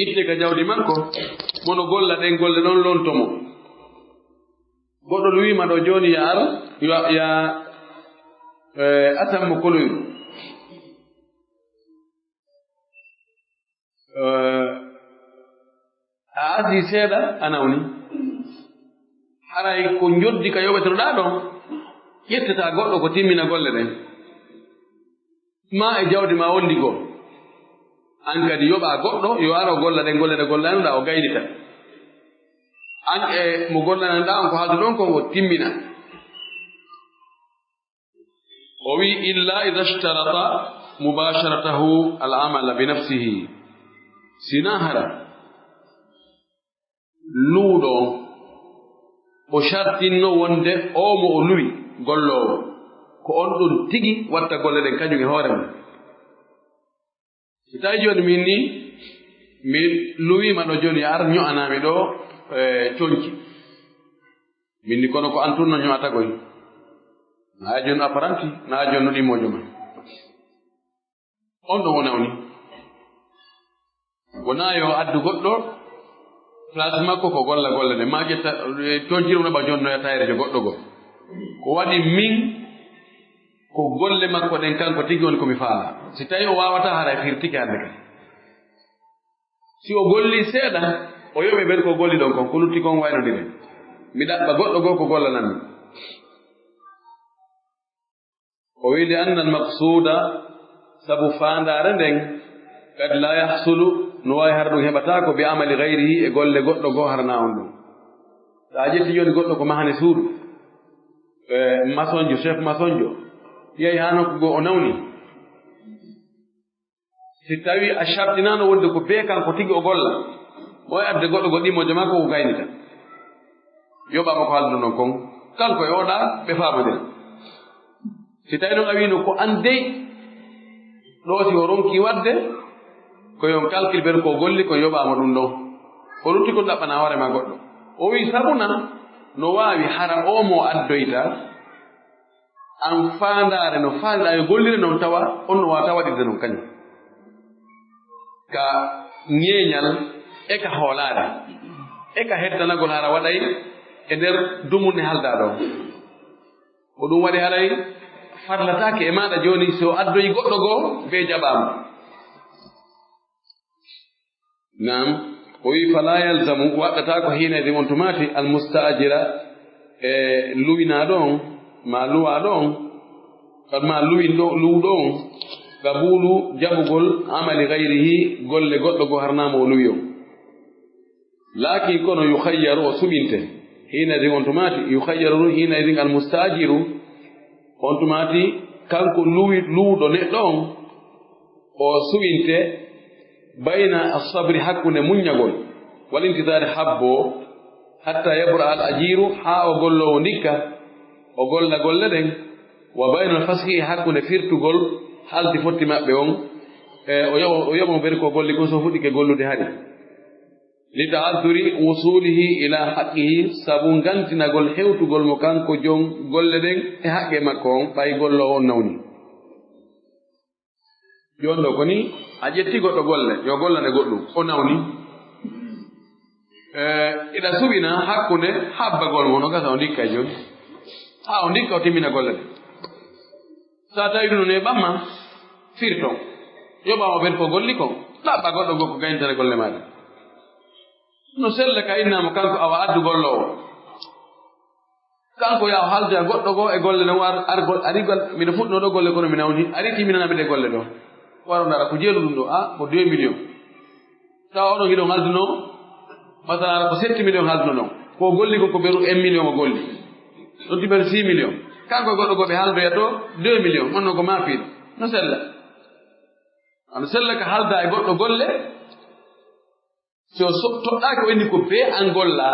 itte ka jawdi makko mono golla ɗen golle ɗon lontomo goɗɗo luwima ɗo joni ya ar ya atanmo koloyru a asi seeɗa a nawni haray ko joddi ka yoɓetenoɗa ɗon ƴettata goɗɗo ko timmina golle ɗen ma e jawdi ma wondi goo an kadi yoɓa goɗɗo yo ara o golla ɗen golle ɗe gollanoɗa o gaynita an e mo gollananɗa on ko haaldu ɗon kon o timmina o wi illa ida shtarata mubasharatahu al amala bi nafsihi sina hara luuɗo o shartinno wonde o mo o luwi gollowo ko on ɗon tigi watta golle ɗen kañum e hoore mum si tawi joni min ni mi luwima ɗo joni ar ño'anami ɗo coñci minni kono ko an tunno ñoata goy na jon apparanti na jon no ɗimojo ma on ɗo wonawni wona yo addu goɗɗo place makko ko golla golle nde ma ƴetta to jirwnoɓa jonnoya tayrejo goɗɗo go ko waɗi min ko golle makko ɗen kanko tigi woni komi faala si tawi o wawata hara firtike hande kadi si o golli seeɗa o yoɓe ɓen ko golli ɗon kon ko lutti kon waynodiren mi ɗaɓɓa goɗɗo goo ko gollananmi o wili anna almaqsuda sabu fandare nden kadi la yahsulu no wawi har ɗum heɓata ko bi amali gayrihi e golle goɗɗo goo harna on ɗum sa ƴetti joni goɗɗo ko mahane suudu masonjo chef masonjo yeyi ha nokku goo o nawni si tawi a shartinano wonde ko bee kanko tigi o golla o adde goɗɗo go ɗimojo makko ko gaynita yoɓama ko haldu noon kon kanko e oɗa ɓe famadira si tawi noon a wino ko an dey ɗo si o ronki wadde koyon calcule ɓen ko golli ko yoɓama ɗum ɗon o rutti ko ɗaɓɓana hoorema goɗɗo o wi sabuna no wawi hara omo addoyta an fandare no faaliɗa yo gollire noon tawa on no wata waɗirde noon kañum ka ñeeñal e ka hoolare e ka heddanagol hara waɗay e nder dumunde halda ɗo ko ɗum waɗi haray farlatake e maɗa joni so addoyi goɗɗo goo be jaɓama nam o wi fala yalzamu waɗɗata ko hinede on tumati almustajira e luwinaɗo on ma luwaɗo on ma luwɗo on qabulu jaɓugol amali gayrihi golle goɗɗo goo harnama o luwi on laakin kono yukhayyaru o suɓinte hinadin on tumati yukhayyaru hinadin almustajiru on tumati kanko luwɗo neɗɗo on o suɓinte bayna asabri hakkunde muññagol walintidari habbo hatta yabra al ajiru ha o gollowo ndikka o golla golle ɗen wa bayna alfaski hakkunde firtugol haldi fotti maɓɓe on o yoɓamo ɓeri ko golli ko so fuɗɗike gollude hari li ta'adduri wusulihi ila haqqihi sabu gantinagol hewtugol mo kanko jon golle ɗen e haqqe makko on ɓay gollo on nawni jon ɗo koni a ƴetti goɗɗo golle yo gollane goɗɗum o nawni iɗa suɓina hakkunde habbagol mo no gasa o ndikka joni ha o ndikka o timmina golle ɗe sa tawi ɗum no e ɓamma firton yoɓama ɓen ko golli kon ɗaɓɓa goɗɗo goo ko gayntere golle maɗa no sella ka innama kanko awa addu gollowo kanko yaw haldoya goɗɗo goo e golle ɗon arigol miɗa fuɗɗino ɗo golle kono mi nawni ari timminanaɓe ɗe golle ɗo waro ndara ko jeelu ɗum ɗo ko 2 millions tawa oɗon hiɗon halduno masala ko 7 millions halduno ɗon ko golli ko ɓeru 1 million o golli ɗon tiɓeru 6 millions kanko e goɗɗo goo ɓe haldoya ɗo 2 millions onno ko mafiɗo no sella ano sella ka halda e goɗɗo golle so toɗɗaki o inni ko be an golla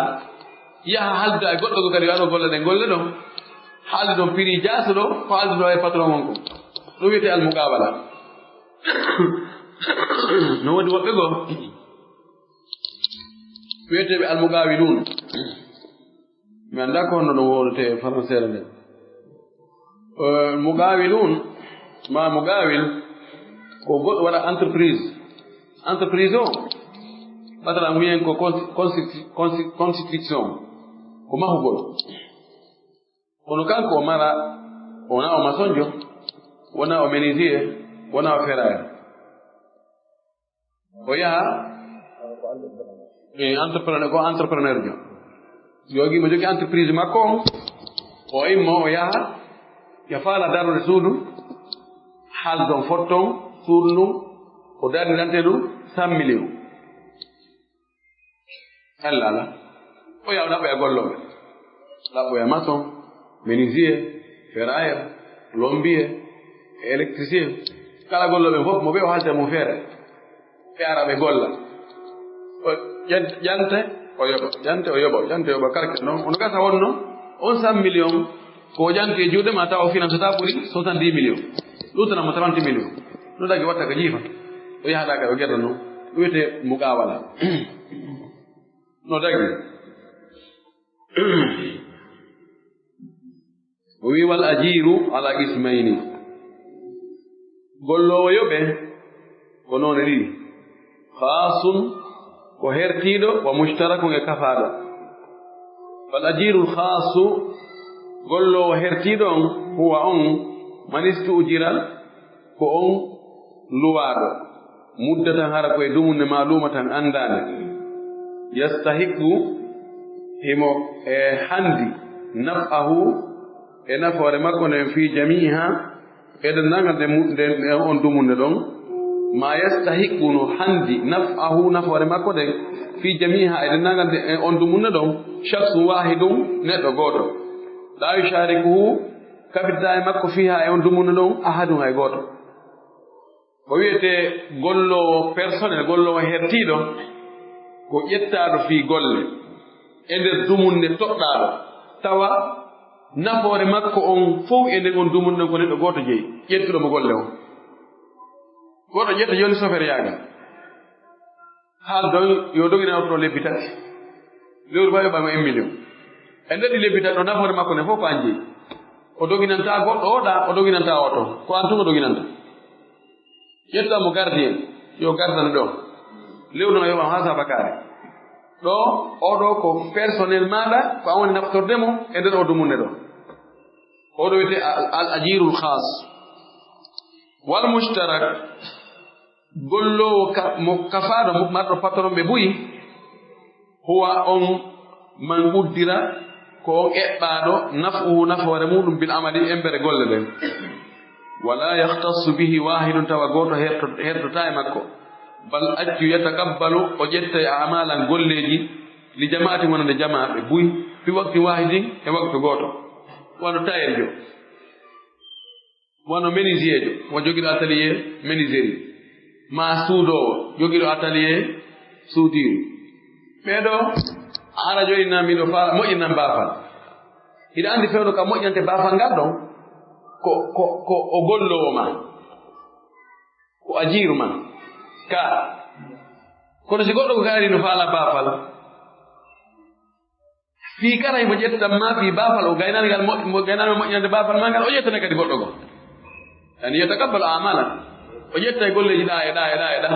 yaha halda e goɗɗo go kadi waɗo golle ɗen golle ɗon haaldi ɗon prix jaaso ɗo ko haaldi ɗo e patron on ko ɗum wiyete almugabala no woodi woɓɓe goo wiyeteɓe almugawilun mi anda ko honno ɗum wonete françaire nden mugawilun ma mugawil ko goɗɗo waɗa entreprise o ɓatara wiyen ko constitution ko mahugol kono kanko o mara wona o masonjo wona o menuisier wona o ferraire o yaha entrepreneur jo jogi mo jogi entreprise makko on o immo o yaha yo faala darode suudu haaldon fotton suudu ndun o darnirante ɗum 100 millions Allah o yaw ɗaɓɓoya golloɓe ɗaɓɓoya maçon menuisier ferraire plombier électricien kala golloɓe fof mo ɓe o halte mum feere ɓe ara ɓe golla ƴante o yoɓa karke noon ono gasa wonno on 100 millions ko ƴanti e juuɗe ma tawa o finance ta ɓuri 70 millions ɗutanamo 30 millions no dagi watta ko jiifa o yahaɗa ka o guerda noon ɗum wiyete muqawala no dagi wi wal ajiru ala ismayni gollowo yoɓe ko noone ɗiɗi khasun ko hertiiɗo wa mushtarakun e kafaaɗo fal ajiru lkhasu gollowo hertiiɗo on huwa on man istuujira ko on luwaaɗo mudda tan hara koye dumunde maaluma tan anndaande yastahiqu himo e hanndi naf'ahu e nafoore makko nden fii jamiha eɗen nanga nde on dumunde ɗon ma yastahiqu no hanndi naf'ahu nafoore makko nden fii jamiha eɗen nanga nde on dumunde ɗon chaksu wahidum neɗɗo gooto la yusharikuhu kabidda e makko fiha e on dumunde ɗon ahadum hay gooto ko wiyete gollowo personnel gollowo hertiiɗo ko ƴettaaɗo fii golle e nder dumunde toɗɗaaɗo tawa nafoore makko on fof e nder on dumunde ɗon ko neɗɗo gooto jeyi ƴettuɗo mo golle on goɗɗo ƴetta joni sofere yaagal haal doy yo dogina oto lebbi tati lewru fa yoɓama 1 million e nder ɗi lebbi tati ɗo nafoore makko ne fof ko an jeyi o doginanta goɗɗo oɗa o doginanta oto ko an tun o doginanta ƴettamo gardien yo gardana ɗo lewru no yoɓam ha sabakare ɗo oɗo ko personnel maɗa ko an woni naftordemo e nder o dumunde ɗo oɗo wiyete al ajirul khas wal mushtarak gollowo mo kafaɗo marɗo patron ɓe buyi huwa on man ɓuddira ko on eɓɓaɗo nafuhu nafoore muɗum bil amali embere golle ɗen wala yahtassu bihi wahidun tawa goto hertota e makko bal accu yatakabbalu o ƴetta e amalan golleji li jama'ati wonande jama'aɓe buy fi wakti wahidin e waktu goto wano tayerjo wano ménisier jo mo jogiɗo atelier méniserie ma suudowo jogiɗo atelier suudiru ɓeɗo ara joyinamiɗo fa moƴƴinnan baafal hiɗa andi fewɗo ka moƴƴante baafal ngal ɗon ko o gollowo ma ko ajiru ma ka kono si goɗɗo ko kaari no faala baafal fii kara mo ƴettan ma fii baafal o gaynangal mo gaynangal moƴƴinande baafal ma ngal o ƴettane kadi goɗɗo go yani yatakabbalu amala o ƴetta e golleji ɗa e ɗa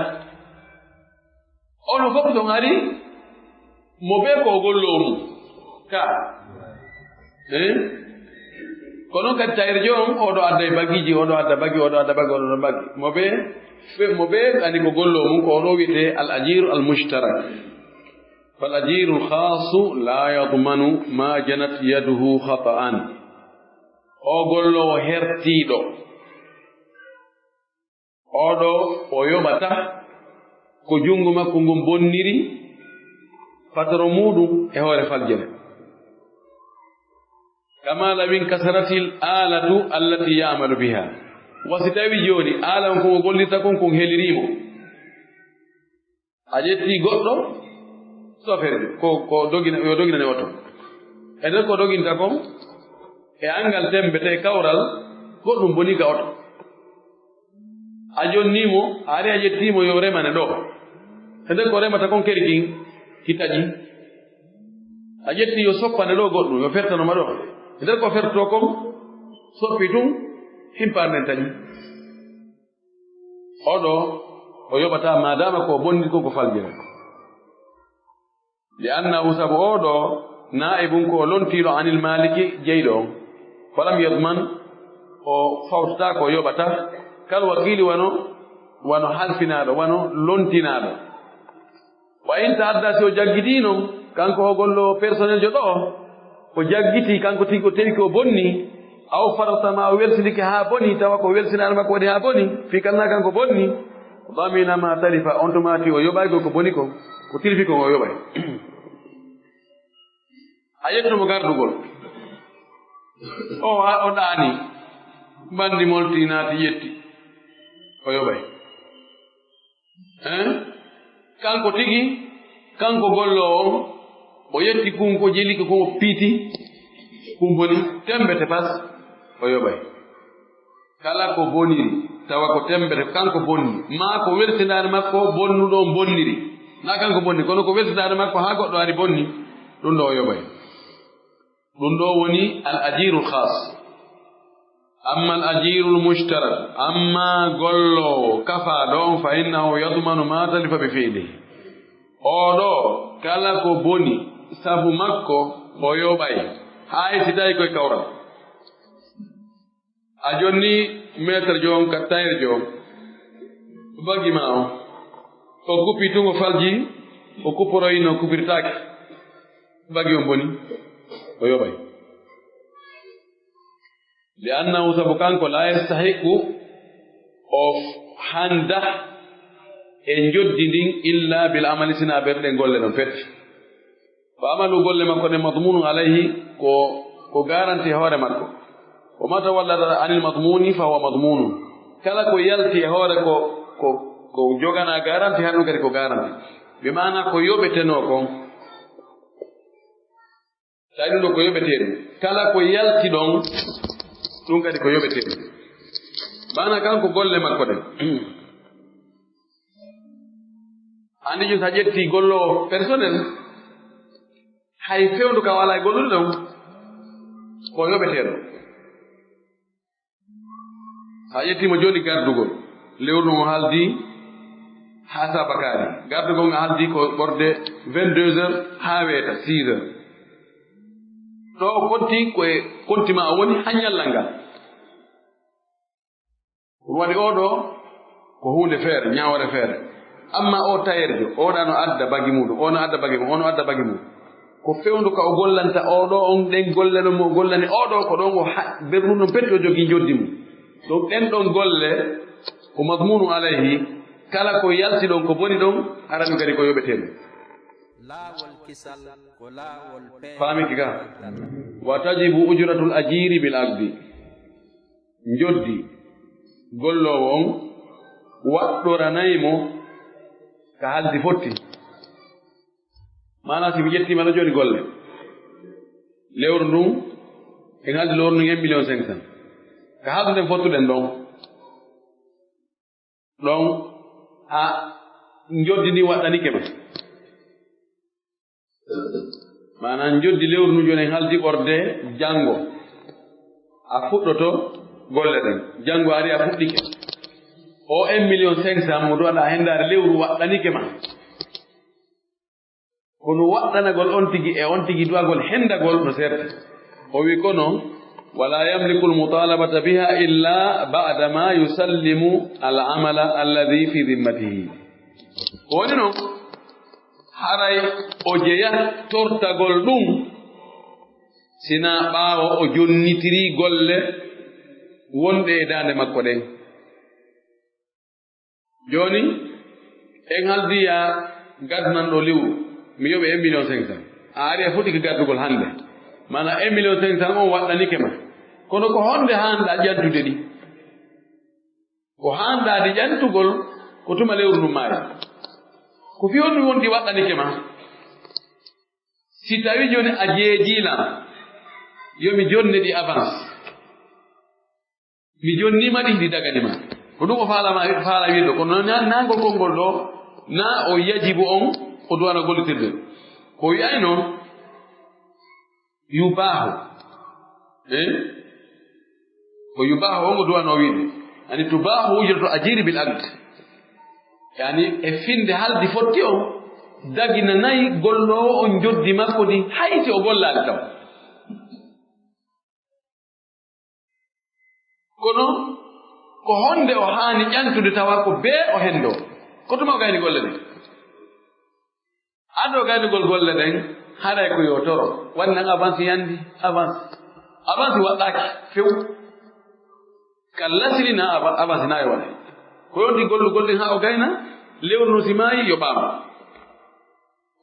ono fof ton ari mo ɓe ko o gollowo mum ka ko noon kadi tayre joom oɗo adda e bagiji oɗo adda baggi oɗo adda baggi oɗo adda baggi mo ɓe andi ko gollowo mum ko oɗo wiyete al ajiru al mushtarak fal ajiru al khasu la yadmanu ma janat yaduhu khata'an o gollowo hertiiɗo oɗo o yoɓata ko junngo makko ngon bonniri patron muɗum e hoore faljere kama law inkasaratil alatu allati ya'malu biha wasi tawi joni ala on ko gollita kon kon helirimo a ƴetti goɗɗo sofere ko dogina yo doginane oto e nder ko doginta kon e angal tembete kawral goɗɗum boni ka oto a jonnimo a ari a ƴettimo yo remane ɗo e nder ko remata kon kerkin ki taƴi a ƴetti yo soppane ɗo goɗɗum yo fertanoma ɗo e nder ko ferto kon soppi tun himparnen taƴi oɗo o yoɓata madama ko bonni kon ko faljira li annahu sabu oɗo naibum ko lontiɗo anil maliki jeyɗo on falam yadman o fawtata ko yoɓata kal wakili wano halfinaɗo wano lontinaɗo wa in ta'adda si o jaggitino kanko o gollo personnel jo ɗo o jaggiti kanko tigi o tawi ko bonni aw faratama o welsinike ha boni tawa ko welsinaɗo makko waɗi ha boni fi kalna kanko bonni damina ma talifa on tomati o yoɓay ko boni ko tilfi kon o yoɓay a ƴettumo gardugol o ɗaani bandi molti naati ƴetti o yoɓay kanko tigi kanko gollowo on o yetti kunko jeli ko kon piiti kum boni tembete pas o yoɓay kala ko boniri tawa ko tembete kanko bonni ma ko weltinare makko bonnuɗo on bonniri na kanko bonni kono ko weltinare makko ha goɗɗo ari bonni ɗum ɗo o yoɓay ɗum ɗo woni al ajirul khas أما الأجير المشترك أما قلو كفى دون فإنه يضمن ما تلف بفعله أولو كالكو بني سابو مكو ويوباي هاي سيداي كوي كورا أجوني متر جوم كتاير جوم bagi mao o kupi tungo falji o kuporo ino kupirtaki bagi omboni o yobay لأنه سبقانكو لا يستحق of handa en joddindin illa bil amali sina berde golle non fet fa amalu golle makko de madmun alayhi ko garanti hore makko o mata walla anil madmuni fa huwa madmun kala ko yalti hore ko jogana garanti hanu kadi ko garanti be mana ko yobeteno ko tayno ko yobeteno kala ko yalti don dum kadi ko yobeteno bana kanko golle makko de andi ju sajetti gollo personnel hay fewndu ka wala gollu don ko yobeteno sajetti mo joni gardugol lewno mo haldi hasa bakari gardugol nga haldi ko borde 22 heures ha weta 6 heures to konti ko kontima woni hanyallanga woni odo ko hunde feere nyaawore feere amma o tayerjo o dano adda bagi mudu ono adda bagi mu ono adda bagi mu ko fewndu ka o gollanta odo on den golleno mo gollani odo ko don o bernu no petto jogi joddi mu do den don golle ko madmunu alayhi kala ko yalti don ko boni don arami kadi ko yobeteno lawol kisal ko lawol pe fami kiga wa tajibu ujratul ajiri bil aqdi joddi gollowo on waɗɗoranaymo ka haldi fotti mana si mi ƴettima no joni golle lewru ndun en haldi lewru ndun 1 million 500 ka haldu nden fottuɗen ɗon a joddi ndi waɗɗanike ma mana joddi lewru ndun joni en haldi ɓorde janngo a fuɗɗoto golle ɗen janngo ari a fuɗɗike o 1 million 500 mo waɗa hendare lewru waɗɗanike ma kono waɗɗanagol on tigi e on tigi duwagol hendagol no serti o wi kono wala yamliku almutalabata biha illa ba'da ma yusallimu al'amala alladhi fi dhimmatihi woni noon haray o jeya tortagol ɗum sina ɓaawo o jonnitiri golle wonde e dande makko ɗen joni en haldiya gadnanɗo lewru mi yoɓe 1 million 500 a ari a foti ko gaddugol hande mana 1 million 500 on waɗɗanike ma kono ko honde hanɗa ƴantude ɗi ko hanɗade ƴantugol ko tuma lewru ndum maayi ko fi on ɗum wondi waɗɗanike ma si tawi joni a jeejilam yomi jonne ɗi avance mi jonnima ɗi ɗi daganima ko ɗum o faala wiiɗo kono nangol konngol ɗo na o yajibu on o duwana gollitirde ko wiyay noon yubahu ko yubahu on o duwano wiide ani tubahu ujratu ajiri bil aqd yani e finde haldi fotti on dagina nayi gollowo on joddi makko ɗi hayti o gollaali taw kono ko honde o haani ƴantude tawa ko bee o hendo ko tuma o gayni golle ɗen ado gaynugol golle ɗen haray ko yo toro wannan avance yandi avance waɗɗaki few kallasiri na avance na e waɗa ko yonti gollugol ɗen ha o gayna lewru no simayi yo ɓaama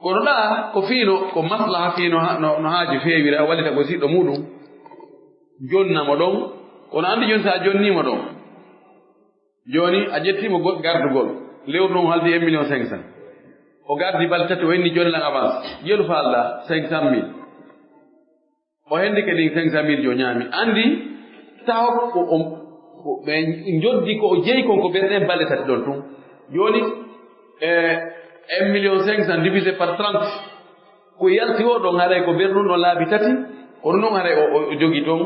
kono ɗa ko fiino ko maslaha fiino no haaji feewira wallita ko siɗɗo muɗum jonnamo ɗon kono andi joni sa jonnimo ɗon joni a ƴettimo gardugol lewru noon haldi 1 million 500 o gardi balɗe tati o henni joni lan avance jelu falɗa 500 000 o hendi kadi 500 000 jo ñaami andi taw ɓe joddi ko o jeeyi kon ko ɓerɗen balɗe tati ɗon tun joni 1 million 500 divisé par 30 ko yalti o ɗon haray ko ɓerɗum no laabi tati kono noon haray o jogi toon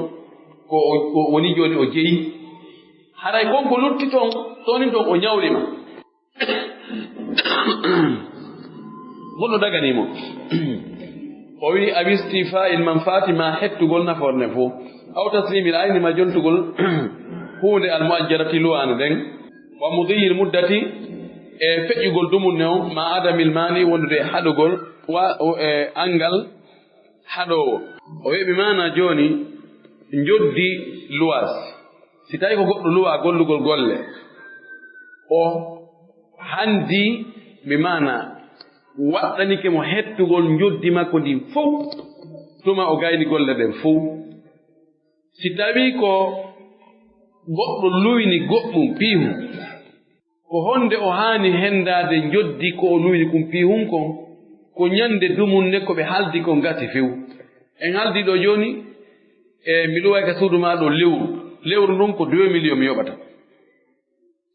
ko ko woni joni o jeyi haray konko lutti ton tonin ton o ñawlima goɗɗo daganimo o wi abistifa il manfaati ma hettugol naforne fo aw taslimil ayni ma jontugol hunde almuajjarati luwano ɗen wa mudiyil muddati e feƴƴugol dumunne o ma adamil mani wondude haɗugol angal haɗowo o weɓi mana joni joddi luwas si tawi ko goɗɗo luwa gollugol golle o handi mi mana waɗɗanike mo hettugol joddi makko ndin fof tuma o gayni golle ɗen fof si tawi ko goɗɗo luwini goɗɗum piihu ko honde o haani hendade joddi ko o luwini kum piihum kon ko ñande dumunne ko ɓe haldi ko gati few en haldi ɗo joni e mi luway ka suudu ma ɗo lewru ndun ko 2 millions mi yoɓata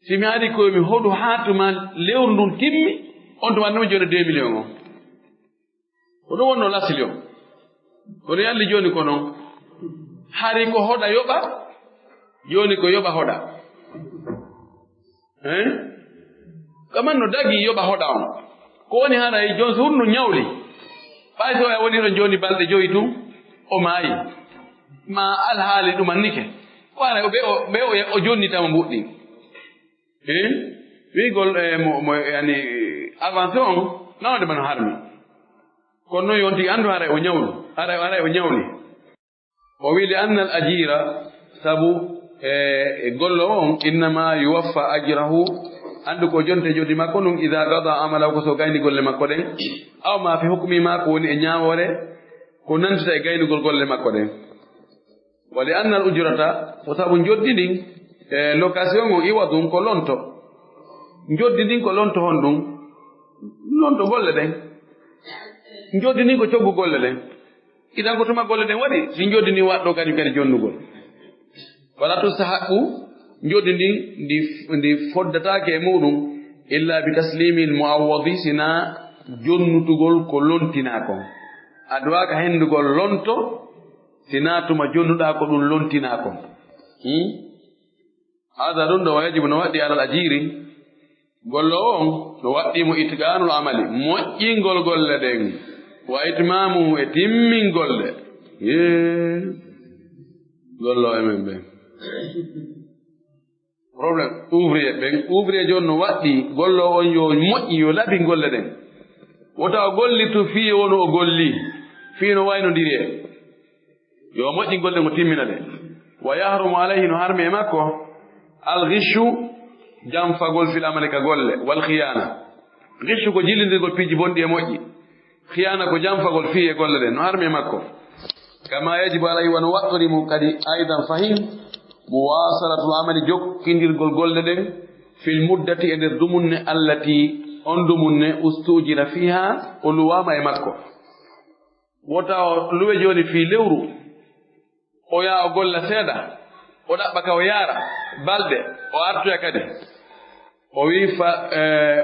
si mi haadi komi hoɗu haatuma lewru ndun timmi on tuma numi joni 2 millions o ko ɗum wonno lasili o kono yalli joni ko noon hari ko hoɗa yoɓa joni ko yoɓa hoɗa kaman no dagi yoɓa hoɗa on ko woni haɗa joni so hunno ñawli ɓay so a woni ɗon joni balɗe 5 tun o maayi ma alhaali ɗumannike ko ara ɓe o jonnitama mbuɗɗi wigol mo yani avancé on nawde man harmi kono noon yon tigi andu haray o ñawlu haray o ñawli o wi li anna al ajira sabu gollo on innama yuwaffa ajrahu andu ko jonte jodi makko ɗum ida gada amala ko so gayni golle makko ɗen aw ma fi hukmi ma ko woni e ñawore ko nantita e gaynugol golle makko ɗen wa li anna al ujrata ko sabu joddi ɗin location on iwa ɗum ko lonto joddi ɗin ko lonto hon ɗum lonto golle ɗen joddi ɗin ko coggu golle ɗen idan ko tuma golle ɗen waɗi si joddi ni waɗɗo kadi jonnugol wala to sahaɓɓu joddi ndin ndi foddatake e muɗum illa bi taslimi l muawwadi sina jonnutugol ko lontina kon adowaka hendugol lonto sina tuma jonnuɗa ko ɗum lontina kon hada ɗum ɗo wajibu no waɗɗi alal ajiri gollo on no waɗɗimo itganul amali moƴƴingol golle ɗen wa itmamuhu e timmingolle gollo emen ɓen probléme ouvrier joni no waɗɗi gollo on yo moƴƴi yo laɓi golle ɗen wota o gollitu fiye woni o golli fii no waynodiri e yo moƴƴi golle ngo timmina ɗe wa yahrumu alayhi no harmi e makko alghishu jamfagol fil amali ka golle wal khiyana ghishu ko jillindirgol piiji bonɗi e moƴƴi khiyana ko jamfagol fii e golle ɗen no harmi e makko kama yajibu alayhi wano waɗɗorimo kadi aidan fahim muwasalatul amali jokkindirgol golle ɗen fil muddati e nder dumunne allati on dumunne ustujira fiha o luwama e makko wota o luwe joni fii lewru o yaa o golla seeɗa o ɗaɓɓa ka o yaara balɗe o artoya kadi o wi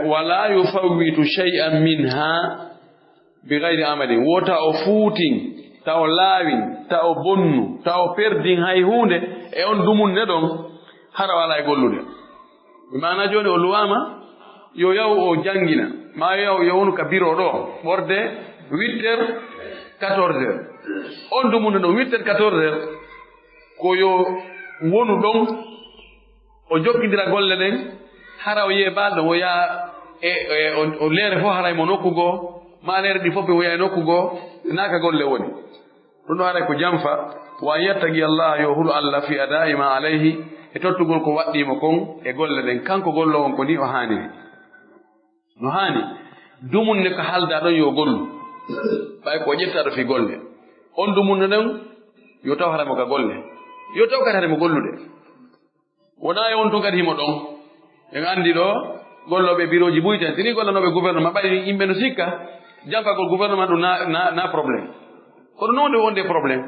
wala yufawwitu shay'an minha bi gayri amalin wota o fuutin taw o laawin taw o bonnu taw o perdin hay hunde e on dumunne ɗon hara wala e gollude mana joni o luwama yo yaw o jangina ma yo wonu ka biro ɗo ɓorde 8h 14h on dumunne ɗon 8h 14h ko yo wonu ɗon o jokkidira golle ɗen hara o yiye balɗo o yaa o leere fof haray mo nokkugo ma leere ɗi fof ɓe o yaa e nokkugo naka golle woni ɗum ɗo haray ko jamfa wa yettagi allah yo hulu allah fi adai ma alayhi e tottugol ko waɗɗimo kon e golle ɗen kanko gollo on ko ni o haaniri no haani dumunne ko halda ɗon yo gollu ɓay ko ƴettaɗo fi golle on dumunne ɗen yo taw haramo ka golle yo taw kadi haremo gollude wona e on tun kadi himo ɗon en andi ɗo golloɓe bureau ji ɓuyten sini gollanoɓe gouvernement ɓay yimɓe no sikka jamfagol gouvernement ɗum na probléme kono noon nde wonde probléme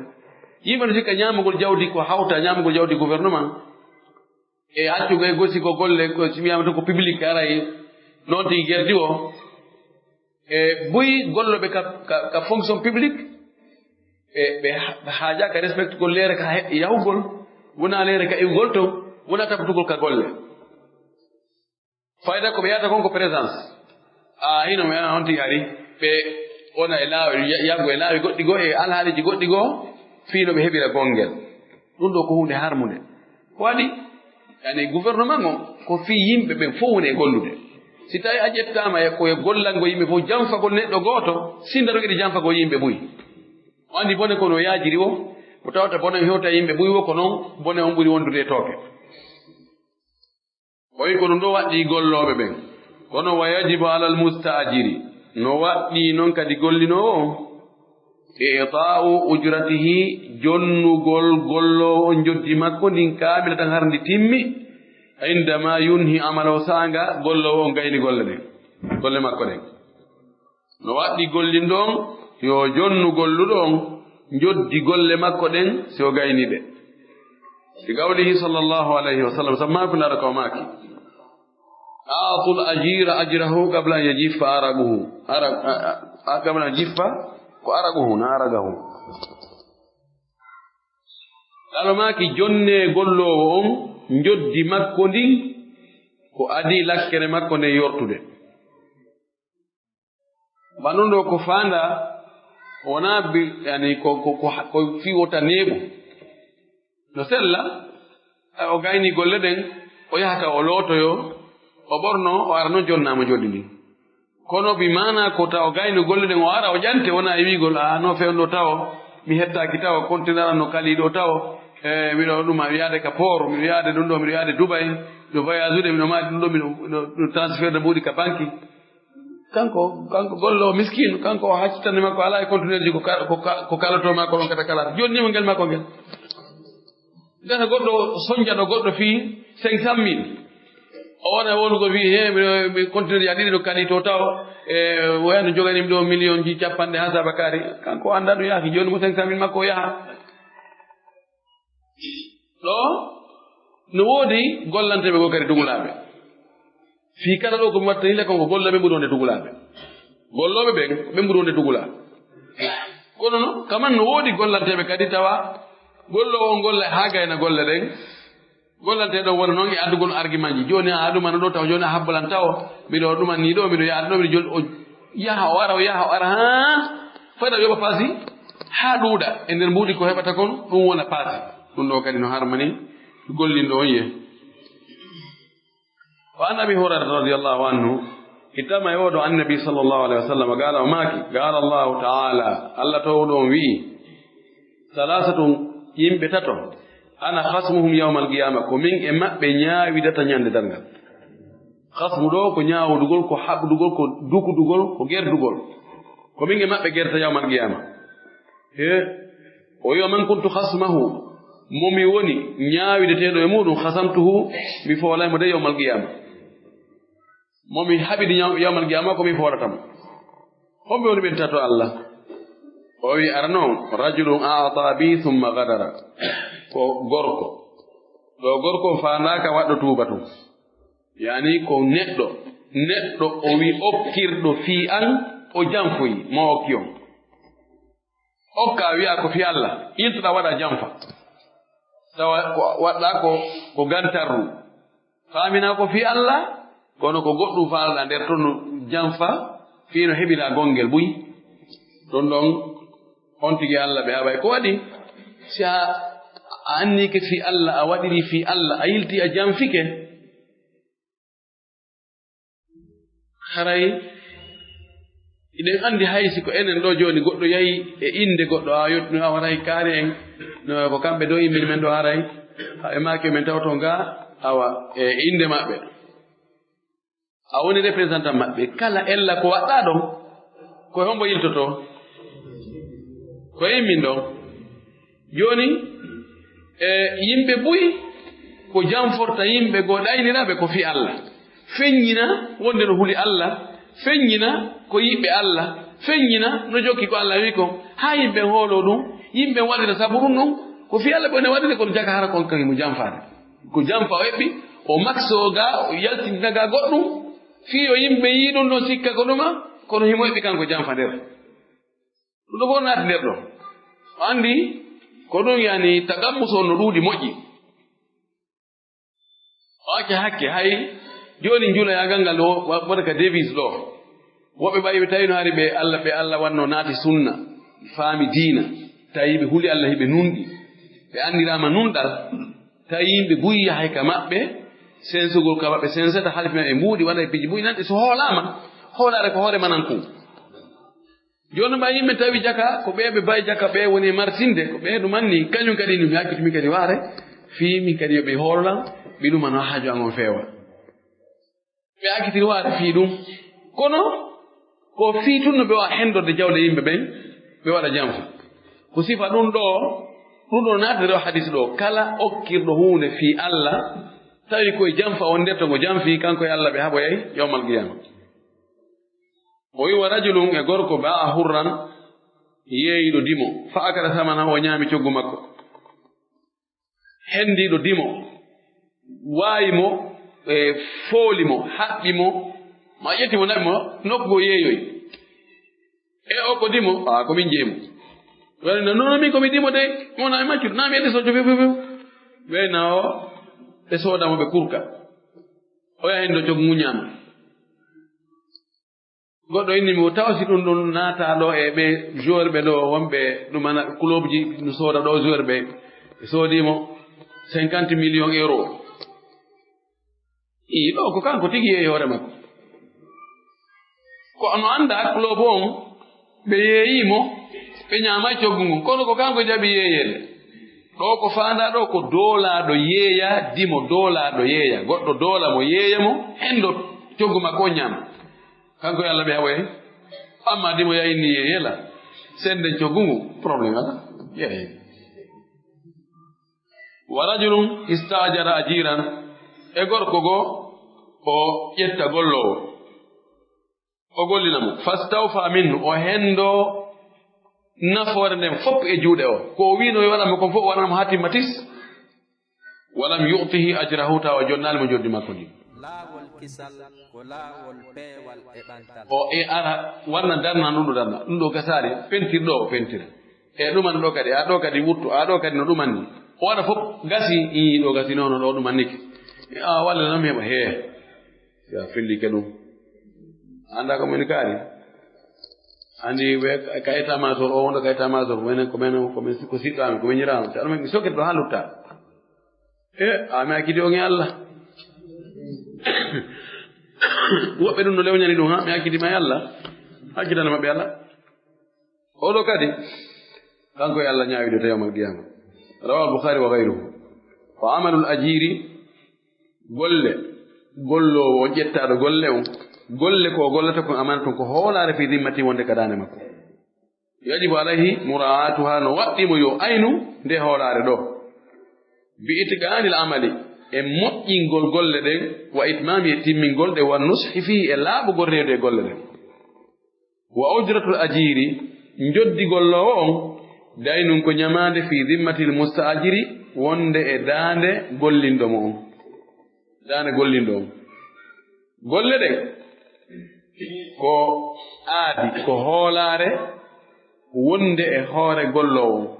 yimɓe no sikka ñamugol jawdi ko hawta ñamugol jawdi gouvernement e accugo e gosi ko golle ko wiyama to ko public aray noon tigi guerdi o e boyi golloɓe ka fonction publique ɓe haajaka respect gol leere ka yahugol wona leere ka iwgol to wona tabtugol ka golle fayda ko ɓe yata kon ko présence hino mi on tigi ari ɓe wona e laawi yaggo e laawi goɗɗi goo e alhaaliji goɗɗi goo fiino ɓe heɓira gongel ɗum ɗo ko hunde harmude ko waɗi yani gouvernement o ko fii yimɓe ɓen fof woni e gollude si tawi a ƴettama koye gollalgo yimɓe fof janfagol neɗɗo gooto sindaro iɗi janfagol yimɓe ɓuyi o andi bone kono yaajiri o ko tawata bone hewta yimɓe ɓuyi o ko noon bone on ɓuri wondude e tooke o wi ko ɗum ɗo waɗɗi gollooɓe ɓen kono wa yajibu alal mustajiri no waɗɗi noon kadi gollinoowo ita'u ujratihi jonnugol golloowo joddi makko ndin kaamila tan har ndi timmi indama yunhi amala o saanga golloowo on gayni golle ɗen golle makko ɗen no waɗɗi gollinɗo on yo jonnu golluɗo on joddi golle makko ɗen si o gayni ɓe bi qawlihi sallallahu alayhi wa sallam samma ko ndara ko maaki aatul ajira ajrahu qabla an yajiffa araguhu qabla an yajiffa ko araguhu na aragahu ɗano maaki jonne golloowo on joddi makko ndin ko adi lakkere makko nde yortude banun ɗo ko faanda wona yani ko fiwota neeɓu no sella o gayni golle ɗen o yahata o lootoyo o ɓorno o ara noon jonnama joddi ndin kono bi mana ko taw o gayni golle ɗen o ara o ƴante wona e wiigol no fewno taw mi hettaki taw continue no kaliɗo taw miɗo ɗum mi yaade ka port miɗo yaade ɗum ɗo miɗo yaade Dubai miɗo voyage ude miɗo maadi ɗum ɗo miɗo transfert de mbuɗi ka banque kanko gollo miskino kanko o haccitande makko ala e continuer ji ko kalato makko ɗon kata kalata jonnimo ngel makko ngel gata goɗɗo soñjaɗo goɗɗo fii 500 000 o wona wonugo wi mi continue ya ɗiɗi ɗo kali to taw woyano joganimi ɗo million ji capanɗe ha sabakari kanko anda ɗum yaaki joni mo 500 000 makko o yaha ɗo no woodi gollanteɓe go kadi dugulaɓe fii kala ɗo komi watta hille konko gollaɓe ɓuri wonde dugulaɓe golloɓe ɓen ɓe ɓuri wonde dugulaɓe kono no kaman no woodi gollanteɓe kadi tawa gollowo on golla ha gayna golle ɗen gollanteɗo wona noon e addugol argument ji joni a ɗumano ɗo taw joni a habbalan taw miɗo ɗuman ni ɗo miɗo yaada ɗo miɗo joni o yaha o ara ha fayda yoɓa paasi ha ɗuuɗa e nder mbuuɗi ko heɓata kon ɗum wona paasi ɗum ɗo kadi no harmani gollinɗo on ye wa an abi hurairata radiallahu anhu ittama e oɗo annabi sallllahu alayhi wa sallam gaala o maaki gaala allahu taala allah towɗo on wi'i salasatum yimɓe tato ana hasmuhum yawma alqiyama ko min e maɓɓe ñaawidata ñande darngal hasmu ɗo ko ñaawdugol ko haɓdugol ko dukudugol ko gerdugol ko min e maɓɓe gerta yawma alqiyama o wiwa man kuntu hasmahu momi woni ñaawideteeɗo e muɗum hasamtuhu mi foolaymo de yawma alqiyama momi haɓidi yawma alqiyama ko mi foolatamo homɓe woni ɓen tato allah o wi ara noon rajulun ata bi thumma gadara ko gorko ɗo gorko faandaka waɗɗo tuuba tum yani ko neɗɗo o wi okkirɗo fii an o janfoyi ma okki on okka wiya ko fi Allah intoɗa waɗa janfa tawa waɗɗa ko gantarru faamina ko fi Allah kono ko goɗɗum faalɗa nder toon no janfa fiino heɓira gongel ɓuyi ɗon ɗon on tigi Allah ɓe haɓay ko waɗi si a annike fi Allah a waɗiri fi Allah a yilti a janfike haray iɗen andi haysi ko enen ɗo joni goɗɗo yahi e inde goɗɗo a yotno a waray kaari en no ko kamɓe ɗo immini men ɗo haray e maake men tawto nga awa e inde maɓɓe a woni représentant maɓɓe kala ella ko waɗɗa ɗon koye hombo yiltoto ko immin ɗon joni yimɓe ɓuyi ko janforta yimɓe go ɗayniraɓe ko fi Allah feññina wonde no huli Allah feññina ko yiɓɓe Allah feññina no jokki ko Allah wi kon ha yimɓe hoolo ɗum yimɓe waɗira sabu ɗum ɗon ko fi Allah ɓone waɗire kono jaka hara kon kadi mo janfade ko janfa o heɓɓi o makso ga o yaltinta ga goɗɗum fi o yimɓe yi ɗum ɗon sikka ko ɗuma kono himo heɓɓi kanko janfa nder ɗum ɗo fof naati nder ɗo andi ko ɗum yani tagammuso no ɗuuɗi moƴƴi ake hakke hay joni juulayagal ngal waɗa ka devise ɗo woɓɓe ɓayi ɓe tawi no hari ɓe Allah wanno naati sunna faami diina tawi ɓe huli Allah hiɓe nunɗi ɓe andirama nunɗal tawi yimɓe buyi hay ka maɓɓe sensugol ka maɓɓe sensata halfi maɓe mbuuɗi waɗa e piji buyi nanɗe so hoolama hoolare ko hoore manan kum joni ɓa yimɓe tawi jaka ko ɓe bayi jaka ɓe woni martinde ko ɓe ɗumanni kañum kadi mi hakkitumi kadi waare fiimi kadi yoɓe hoollan ɓe ɗumano haaju an on feewa ɓe hakkitiri waare fii ɗum kono ko fii tun no ɓe wawa hendorde jawle yimɓe ɓen ɓe waɗa jamfa ko sifa ɗum ɗo naatade o hadis ɗo kala okkirɗo hunde fii Allah tawi koye jamfa on nder to ngo jamfi kanko e Allah ɓe haɓoyay yawmal qiyama o wi wa rajulun e gorko ba'a hurran yeeyiɗo dimo fa akara samana o ñaami coggu makko hendiɗo dimo waayi mo e fooli mo haɓɓi mo ma ƴetti mo naɓi mo nokkugo yeeyoy e o ko dimo komin jeemo wayno noon min komi dimo de mona e maccuɗo na mi yedde sojo few ɓeyna o ɓe soodamo ɓe kurka o yaha hendo coggu ñaama goɗɗo inni mi tawsi ɗum naata ɗo e ɓe joueur ɓe ɗo wonɓe ɗumana club ji no sooda ɗo joueur ɓe soodimo 50 millions euros ɗo ko kanko tigi yeeyi hoore makko ko no anda club on ɓe yeeyimo ɓe ñaamay coggu ngun kono ko kanko jaɓi yeeyede ɗo ko faanda ɗo ko doolaɗo yeeya dimo doolaɗo yeeya goɗɗo doola mo yeeya mo hendo coggu makko o ñaama kanko e Allah ɓe haɓoye amma dimo yayinni yeeyela senden coggu ngu probléme ala yeeye wa rajulun istajara ajiran e gorko go o ƴetta gollowo o gollinamo fastawfa minhu o hendo nafoore nden fof e juuɗe o ko wino e waɗanmo kon fof o waɗanamo ha timma tis walam yu'tihi ajrahu tawa jonnali mo joddi makko ndi laawol kisal ko laawol peewal e ɓantal o e ara wanna darna ɗum ɗo darna ɗum ɗo gasari pentirɗo o pentira e ɗuman ɗo kadi a ɗo kadi wuttu a ɗo kadi no ɗumanni o waɗa fof gasi ɗo gasi nono ɗo ɗumanniki a walla nam heɓa hee ya fellike ɗum anda ko moni kaari andi ɓe ka état major o wonɗo ka état major ko siɗɗami ko miñirama so aɗa mi sokkete ɗo ha lutta ami hakkidi on e Allah woɓɓe ɗum no lewñani ɗum ha mi hakkidima e Allah hakkitana maɓɓe Allah oɗo kadi kanko e Allah ñaawiɗo ta yawmal qiyama rawa al-Bukhari wa gayruhu fa amalu l-ajiri golle gollowo o ƴettaɗo golle on golle ko gollata kon amana ton ko hoolare fi dimmati wonde ka dande makko yajibu alayhi mura'atuha no waɗɗimo yo aynu nde hoolare ɗo bi itqanil amali e moƴƴingol golle ɗen wa itmami e timmingol ɗe wa nushi fihi e laaɓugol reedu e golle ɗen wa ujratul ajiri njoddigollowo on daynum ko ñamande fi dimmatil mustaajiri wonde e daande gollindomo on daande gollindo on golle ɗen ko aadi ko hoolare wonde e hoore gollowo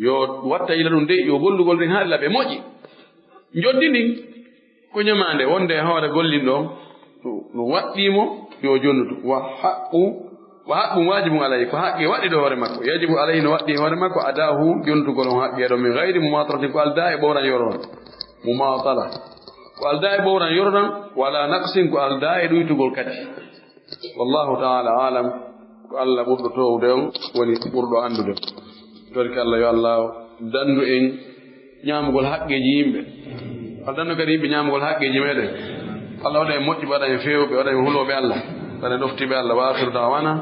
yo watta ila ɗum de yo gollugol ɗen haala ɓe moƴƴi joddi ndin ko ñamande wonde e hoore gollinɗo on no waɗɗimo yo jonnudu wa haqqum wajibum alayhi ko haqqi waɗi ɗo hoore makko yajibu alayhi no waɗɗi hoore makko adahu jontugol on haqqi ɗo min gayri mumatalatin ko alda e ɓowran yoronan mumatala ko alda e ɓowran yoronan wala naqsin ko alda e ɗuytugol kadi wallahu taala alam ko Allah ɓurɗo towde on woni ɓurɗo andude torki Allah yo Allah dandu en ñamugol haqqeji yimɓe Allah dandu kadi yimɓe ñamugol haqqeji meɗen Allah waɗa en moƴƴi waɗa en fewɓe waɗa en huloɓe Allah waɗa en ɗoftiɓe Allah wa akhiru dawana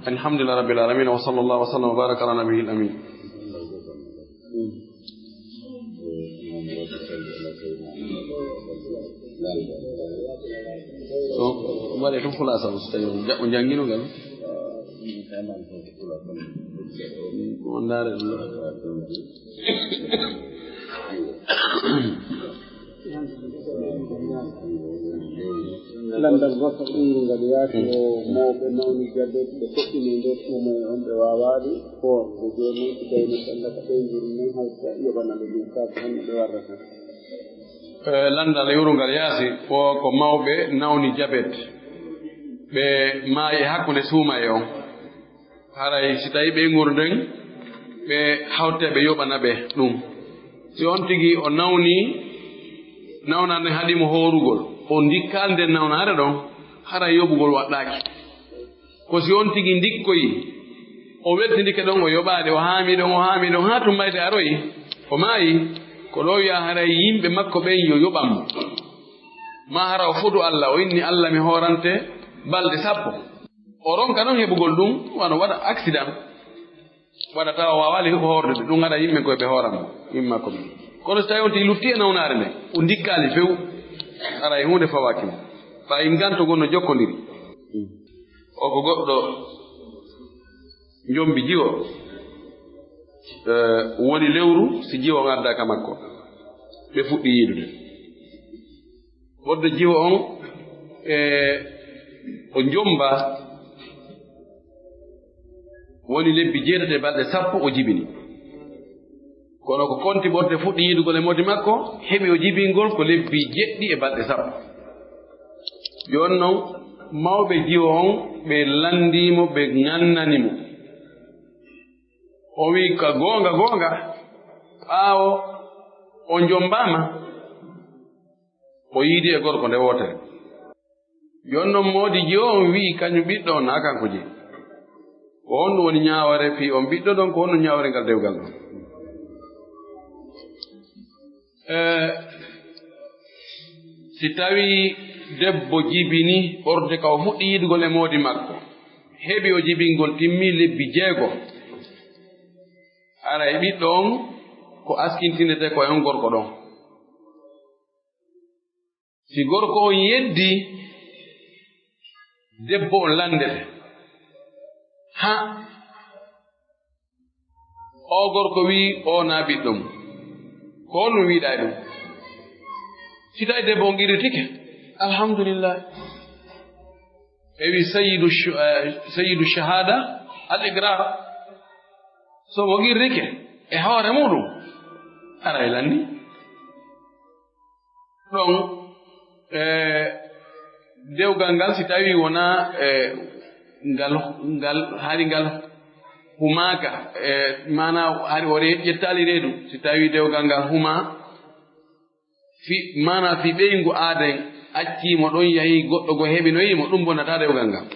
alhamdulillah rabbil alamin wa sallallahu wa sallam wa baraka ala nabiyil amin so waɗe tum fulasa so tawi o jangguinogal on ndaare ɗum landal goto ɓuyrungal yaati o mawɓe nawni gadde ɓe koɓɓini nder ɗumo e on ɓe wawaɗi for ɓe joni so tawino ɓenda ko ɓeydiri men haysa yoɓanaɓe ɗum saabu honno ɓe warrata landal yurungal yaasi ko mawɓe nawni jabet ɓe maayi hakkunde suuma e on haray si tawi ɓe ngurden ɓe hawte ɓe yoɓana ɓe ɗum si on tigi o nawnande haɗimo horugol o ndikkal nden nawnare ɗon haray yoɓugol waɗɗaki ko si on tigi ndikkoyi o weltindike ɗon o yoɓaade o haami ɗon haa tummayde aroyi o maayi ko ɗo wiya haray yimɓe makko ɓen yo yoɓanmo ma hara o fudu Allah o inni Allah mi horante balɗe 10 o ronka noon heɓugol ɗum wano waɗa accident waɗa tawa o wawali ko horde ɗum haɗa yimɓe koye ɓe horanmo yimɓe makko ɓen kono so tawi on ti lutti e nawnare nde o ndikkali few ara e hunde fawakimo ɓa yim gantogol no jokkodiri o ko goɗɗo jombi jiwo woni lewru si jiwo on addaka makko ɓe fuɗɗi yiidude wodde jiwo on o jomba woni lebbi 7 balɗe 10 o jibini kono ko konti ɓorde fuɗɗi yiidugol e modi makko heɓi o jibingol ko lebbi 7 balɗe 10 joni noon mawɓe jiwo on ɓe landimo ɓe ngannanimo o wi ka goonga ɓaawo o jombama o yiidi e gorko nde wotere joni noon moodi jiwo on wi kañum ɓiɗɗo on na kanko jeyi ko honɗum woni ñaaware fi on ɓiɗɗo ɗon ko honɗum ñaaware ngal dewgal ɗon si tawi debbo jibini ɓorde ka o fuɗɗi yiidugol e moodi makko heɓi o jibingol timmi lebbi 6 ara e ɓiɗɗo on ko askintindete ko e on gorko ɗon si gorko on yeddi debbo on landete ha o gorko wi o na ɓiɗɗo mum ko honɗum wiiɗa e ɗum si tawi debbo on irritike alhamdulillah ɓe wi sayyidu shahada al igrar so mo irrike e hoore muɗum ara e lanni ɗon dewgal ngal si tawi wona ngal hari ngal humaka mana hari o ƴettali reedu si tawi dewgal ngal huma mana fi ɓeygu aaden accimo ɗon yahi goɗɗo go heɓinoyimo ɗum bonnata dewgal ngal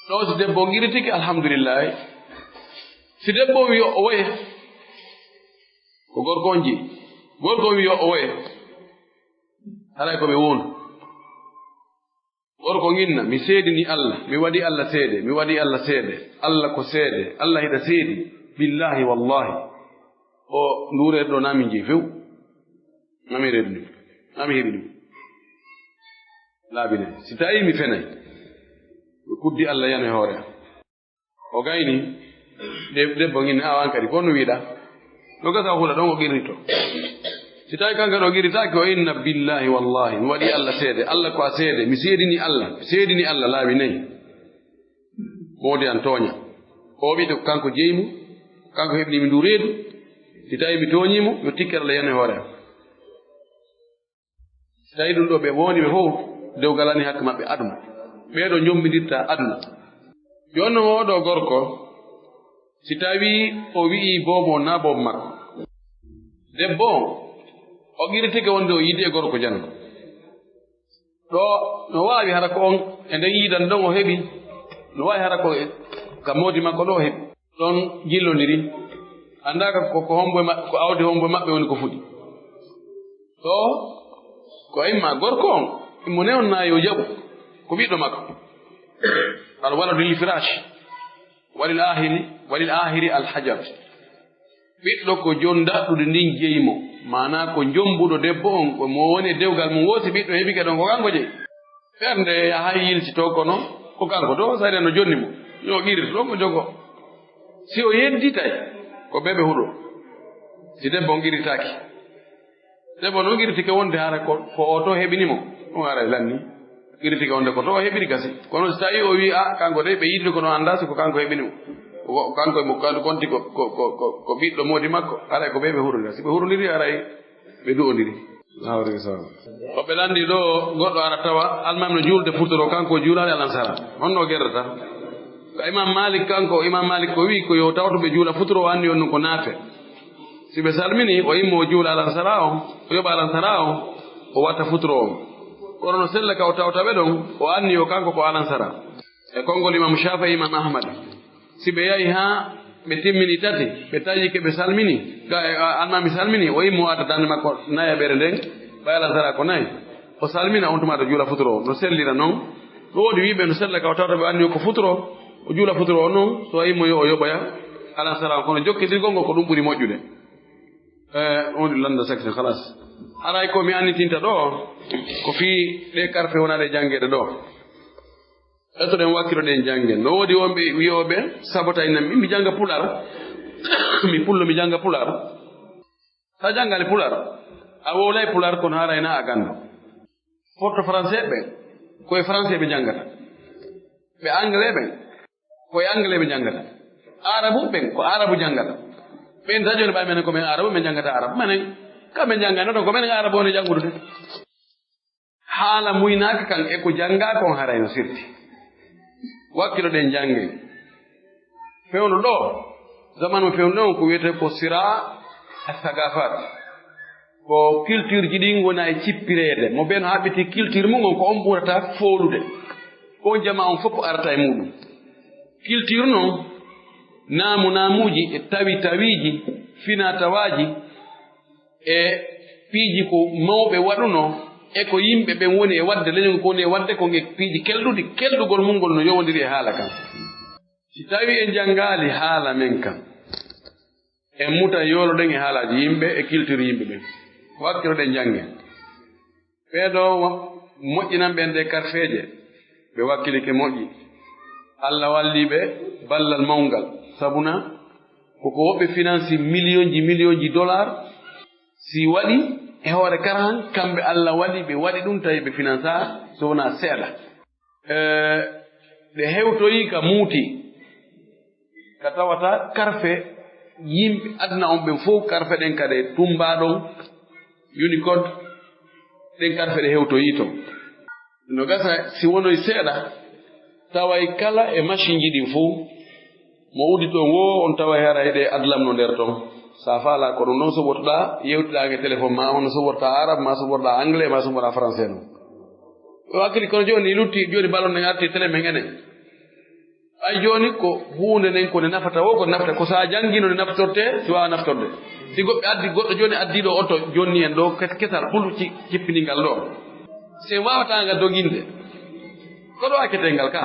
ɗo si debbo giritiki alhamdulillahi si debbo wi o woye ko gorko on jeyi gorko wi o woye haray koɓe wondu gorko ginna mi seedini Allah mi waɗi Allah seede Allah ko seede Allah hiɗa seedi billahi wallahi o ndureɗo ɗo nami jeyi few nami reedu ɗum nami heɓi ɗum laabine si tawi mi fenay kuddi Allah yana e hoore am o gayni debbo ginna awan kadi ko no wiiɗa ɗo gasa hula ɗon o qirrito si tawi kanka ɗo giritaki o inna billahi wallahi mi waɗi Allah seede Allah ko a seede mi seedini Allah laabi 4 moodi an tooña o ɓiɗo kanko jeymu kanko heɓnimi ndu reedu si tawi mi tooñimo yo tikkere Allah yana e hoore am si tawi ɗum ɗo ɓe wondi ɓe fof dewgalani hakke maɓɓe aduna ɓeeɗo jombidirta aduna joni noon oɗo gorko si tawi o wi'i boobo na boobo makko debbo o ɓiritike wonde o yiidi e gorko jango ɗo no waawi hara ko on e nden yiidan ɗon o heɓi no waawi hara ko ka moodi makko ɗo o heɓi ɗon jillodiri andaka ko awde homboe maɓɓe woni ko fuɗi ɗo ko imma gorko on immo ne on naayi o jaɓu ko ɓiɗɗo makko al waladu lil firash walil ahiri alhajar ɓiɗɗo ko jon daɗɗude ndin jeyimo mana ko jombuɗo debbo on mo woni dewgal mum woosi ɓiɗɗo heɓike ɗon ko kanko jeyi ɓernde yaha yiltito kono ko kanko to sari no jonni mo yo qirri ɗo mo jogo si o yedditay ko ɓeɓe huɗo si debbo on qirritaki debbo noon qirritike wonde hara ko o to heɓinimo on ara lanni irti ko onde ko to hebiri gasi kono so tawi o wi kanko de ɓe yiɗi ko no anda siko kanko heɓini mo kanko mo kanko konti ko ɓiɗɗo modi makko aray ko ɓe hurondira si ɓe hurondiri aray ɓe du'ondiri hawre so o ɓe landi ɗo goɗɗo ara tawa almam no julde futoro kanko juulade alansara honno guerdata ko imam malik ko wi ko yo tawto ɓe juula futoro o anndi on ko naafe si ɓe salmini o immo o juula alansara o yoɓa alansara o watta futoro o kono no sella ka o tawtaɓe ɗon o anni o kanko ko alansara e konngol imam Shafi'i imam Ahmad si ɓe yahi ha ɓe timmini tati ɓe taƴi ke ɓe salmini almami salmini o immo o adda dande makko nayi ɓere nden ɓay alansara ko nayi o salmina on tuma to juula futoro o no sellira noon ɗo woodi wiɓe no sella ka o tawta ɓe anni o ko futoro o juula futoro o noon so immo yo o yoɓoya alansara kono jokkidirgol ngol ko ɗum ɓuri moƴƴude on ɗi landa section halas aray ko mi annitinta ɗo ko fii ɗe karfe wonade jangguede ɗo etoɗen wakkilo ɗen janggen no woodi wonɓe wiyoɓe sabotaynan mi janga pular mi pullo mi janga pular sa jangale pular a wowlay pular kono harayna a gando forto français ɓen koye français ɓe jangata ɓe anglais ɓen koye anglais ɓe jangata arabu ɓen ko arabu jangata ɓen tajone ɓay menen komin arabu min jangata arabu menen kamɓe jangano ɗon ko menen arabu woni jangude de haala muynaka kan e ko janga kon harayno sirti wakkilo ɗen jange fewno ɗo zamanu fewno ɗon ko wiyete ko sira sagafat ko culture ji ɗin gona e cippirede mo ɓen haɓɓiti culture mum on ko on ɓurata foolude ko jama on fof arata e muɗum culture noon naamuji e tawiji fina tawaji e piiji ko mawɓe waɗuno e ko yimɓe ɓen woni e wadde leñol ko woni e wadde ko nge piiji keldugol mum ngol no yowodiri e haala kan si tawi en jangali haala men kan en mutan yoloɗen e haalaji yimɓe e culture yimɓe ɓen wakkiloɗen jange ɓeeɗo moƴƴinan ɓen ɗe karfeje ɓe wakkilike moƴƴi Allah walliɓe ballal mawngal sabuna koko woɓɓe finance million ji dollar si waɗi e hoore karahan kamɓe Allah waɗi ɓe waɗi ɗum tawi ɓe finance so wona seeɗa ɗe hewtoyi ka muuti ka tawata karfe yimɓe aduna on ɓen fof karfe ɗen kadi tumbaɗon unicode ɗen karfe ɗe hewtoyi to no gasa si wonoy seeɗa taway kala e machine ji ɗin fof mo wudi toon wo on tawa hera heɗe adlamno nder toon sa faala ko ɗum noon soɓotoɗa yewtiɗake téléphone ma on soɓorta arabe ma soɓorɗa anglais ma soɓorɗa français noon wakkili kono joni lutti joni ballon nen arti télé men enen ay joni ko hunde nden ko ne nafata wo ko nafata ko sa jangino ne naftorte si wawa naftorde si goɗɗo joni addiɗo oto jonni en ɗo kesal ɓulu cippinigal ɗo sen wawatagal doginde ko ɗo akkete ngal ka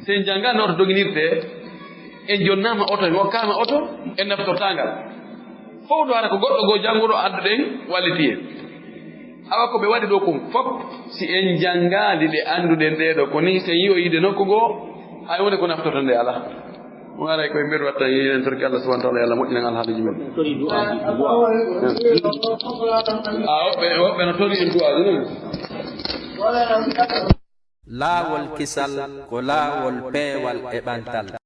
sen jangani oto doginirte en jonnama oto en wokkama oto en naftortangal fof ɗo hara ko goɗɗo go jannguɗo addu ɗen walliti en awa ko ɓe waɗi ɗo kon fof si en jangali ɗe anduɗen ɗeɗo ko ni sen yiyoyide nokku goo hay woni ko naftorto nde ala mo aray koye mbeɗo watta yinen torki Allah subahana taala yo Allah moƴƴinen alhaaliji men woɓɓe no tori en duwaji noon laawol kisal ko laawol peewal e ɓantal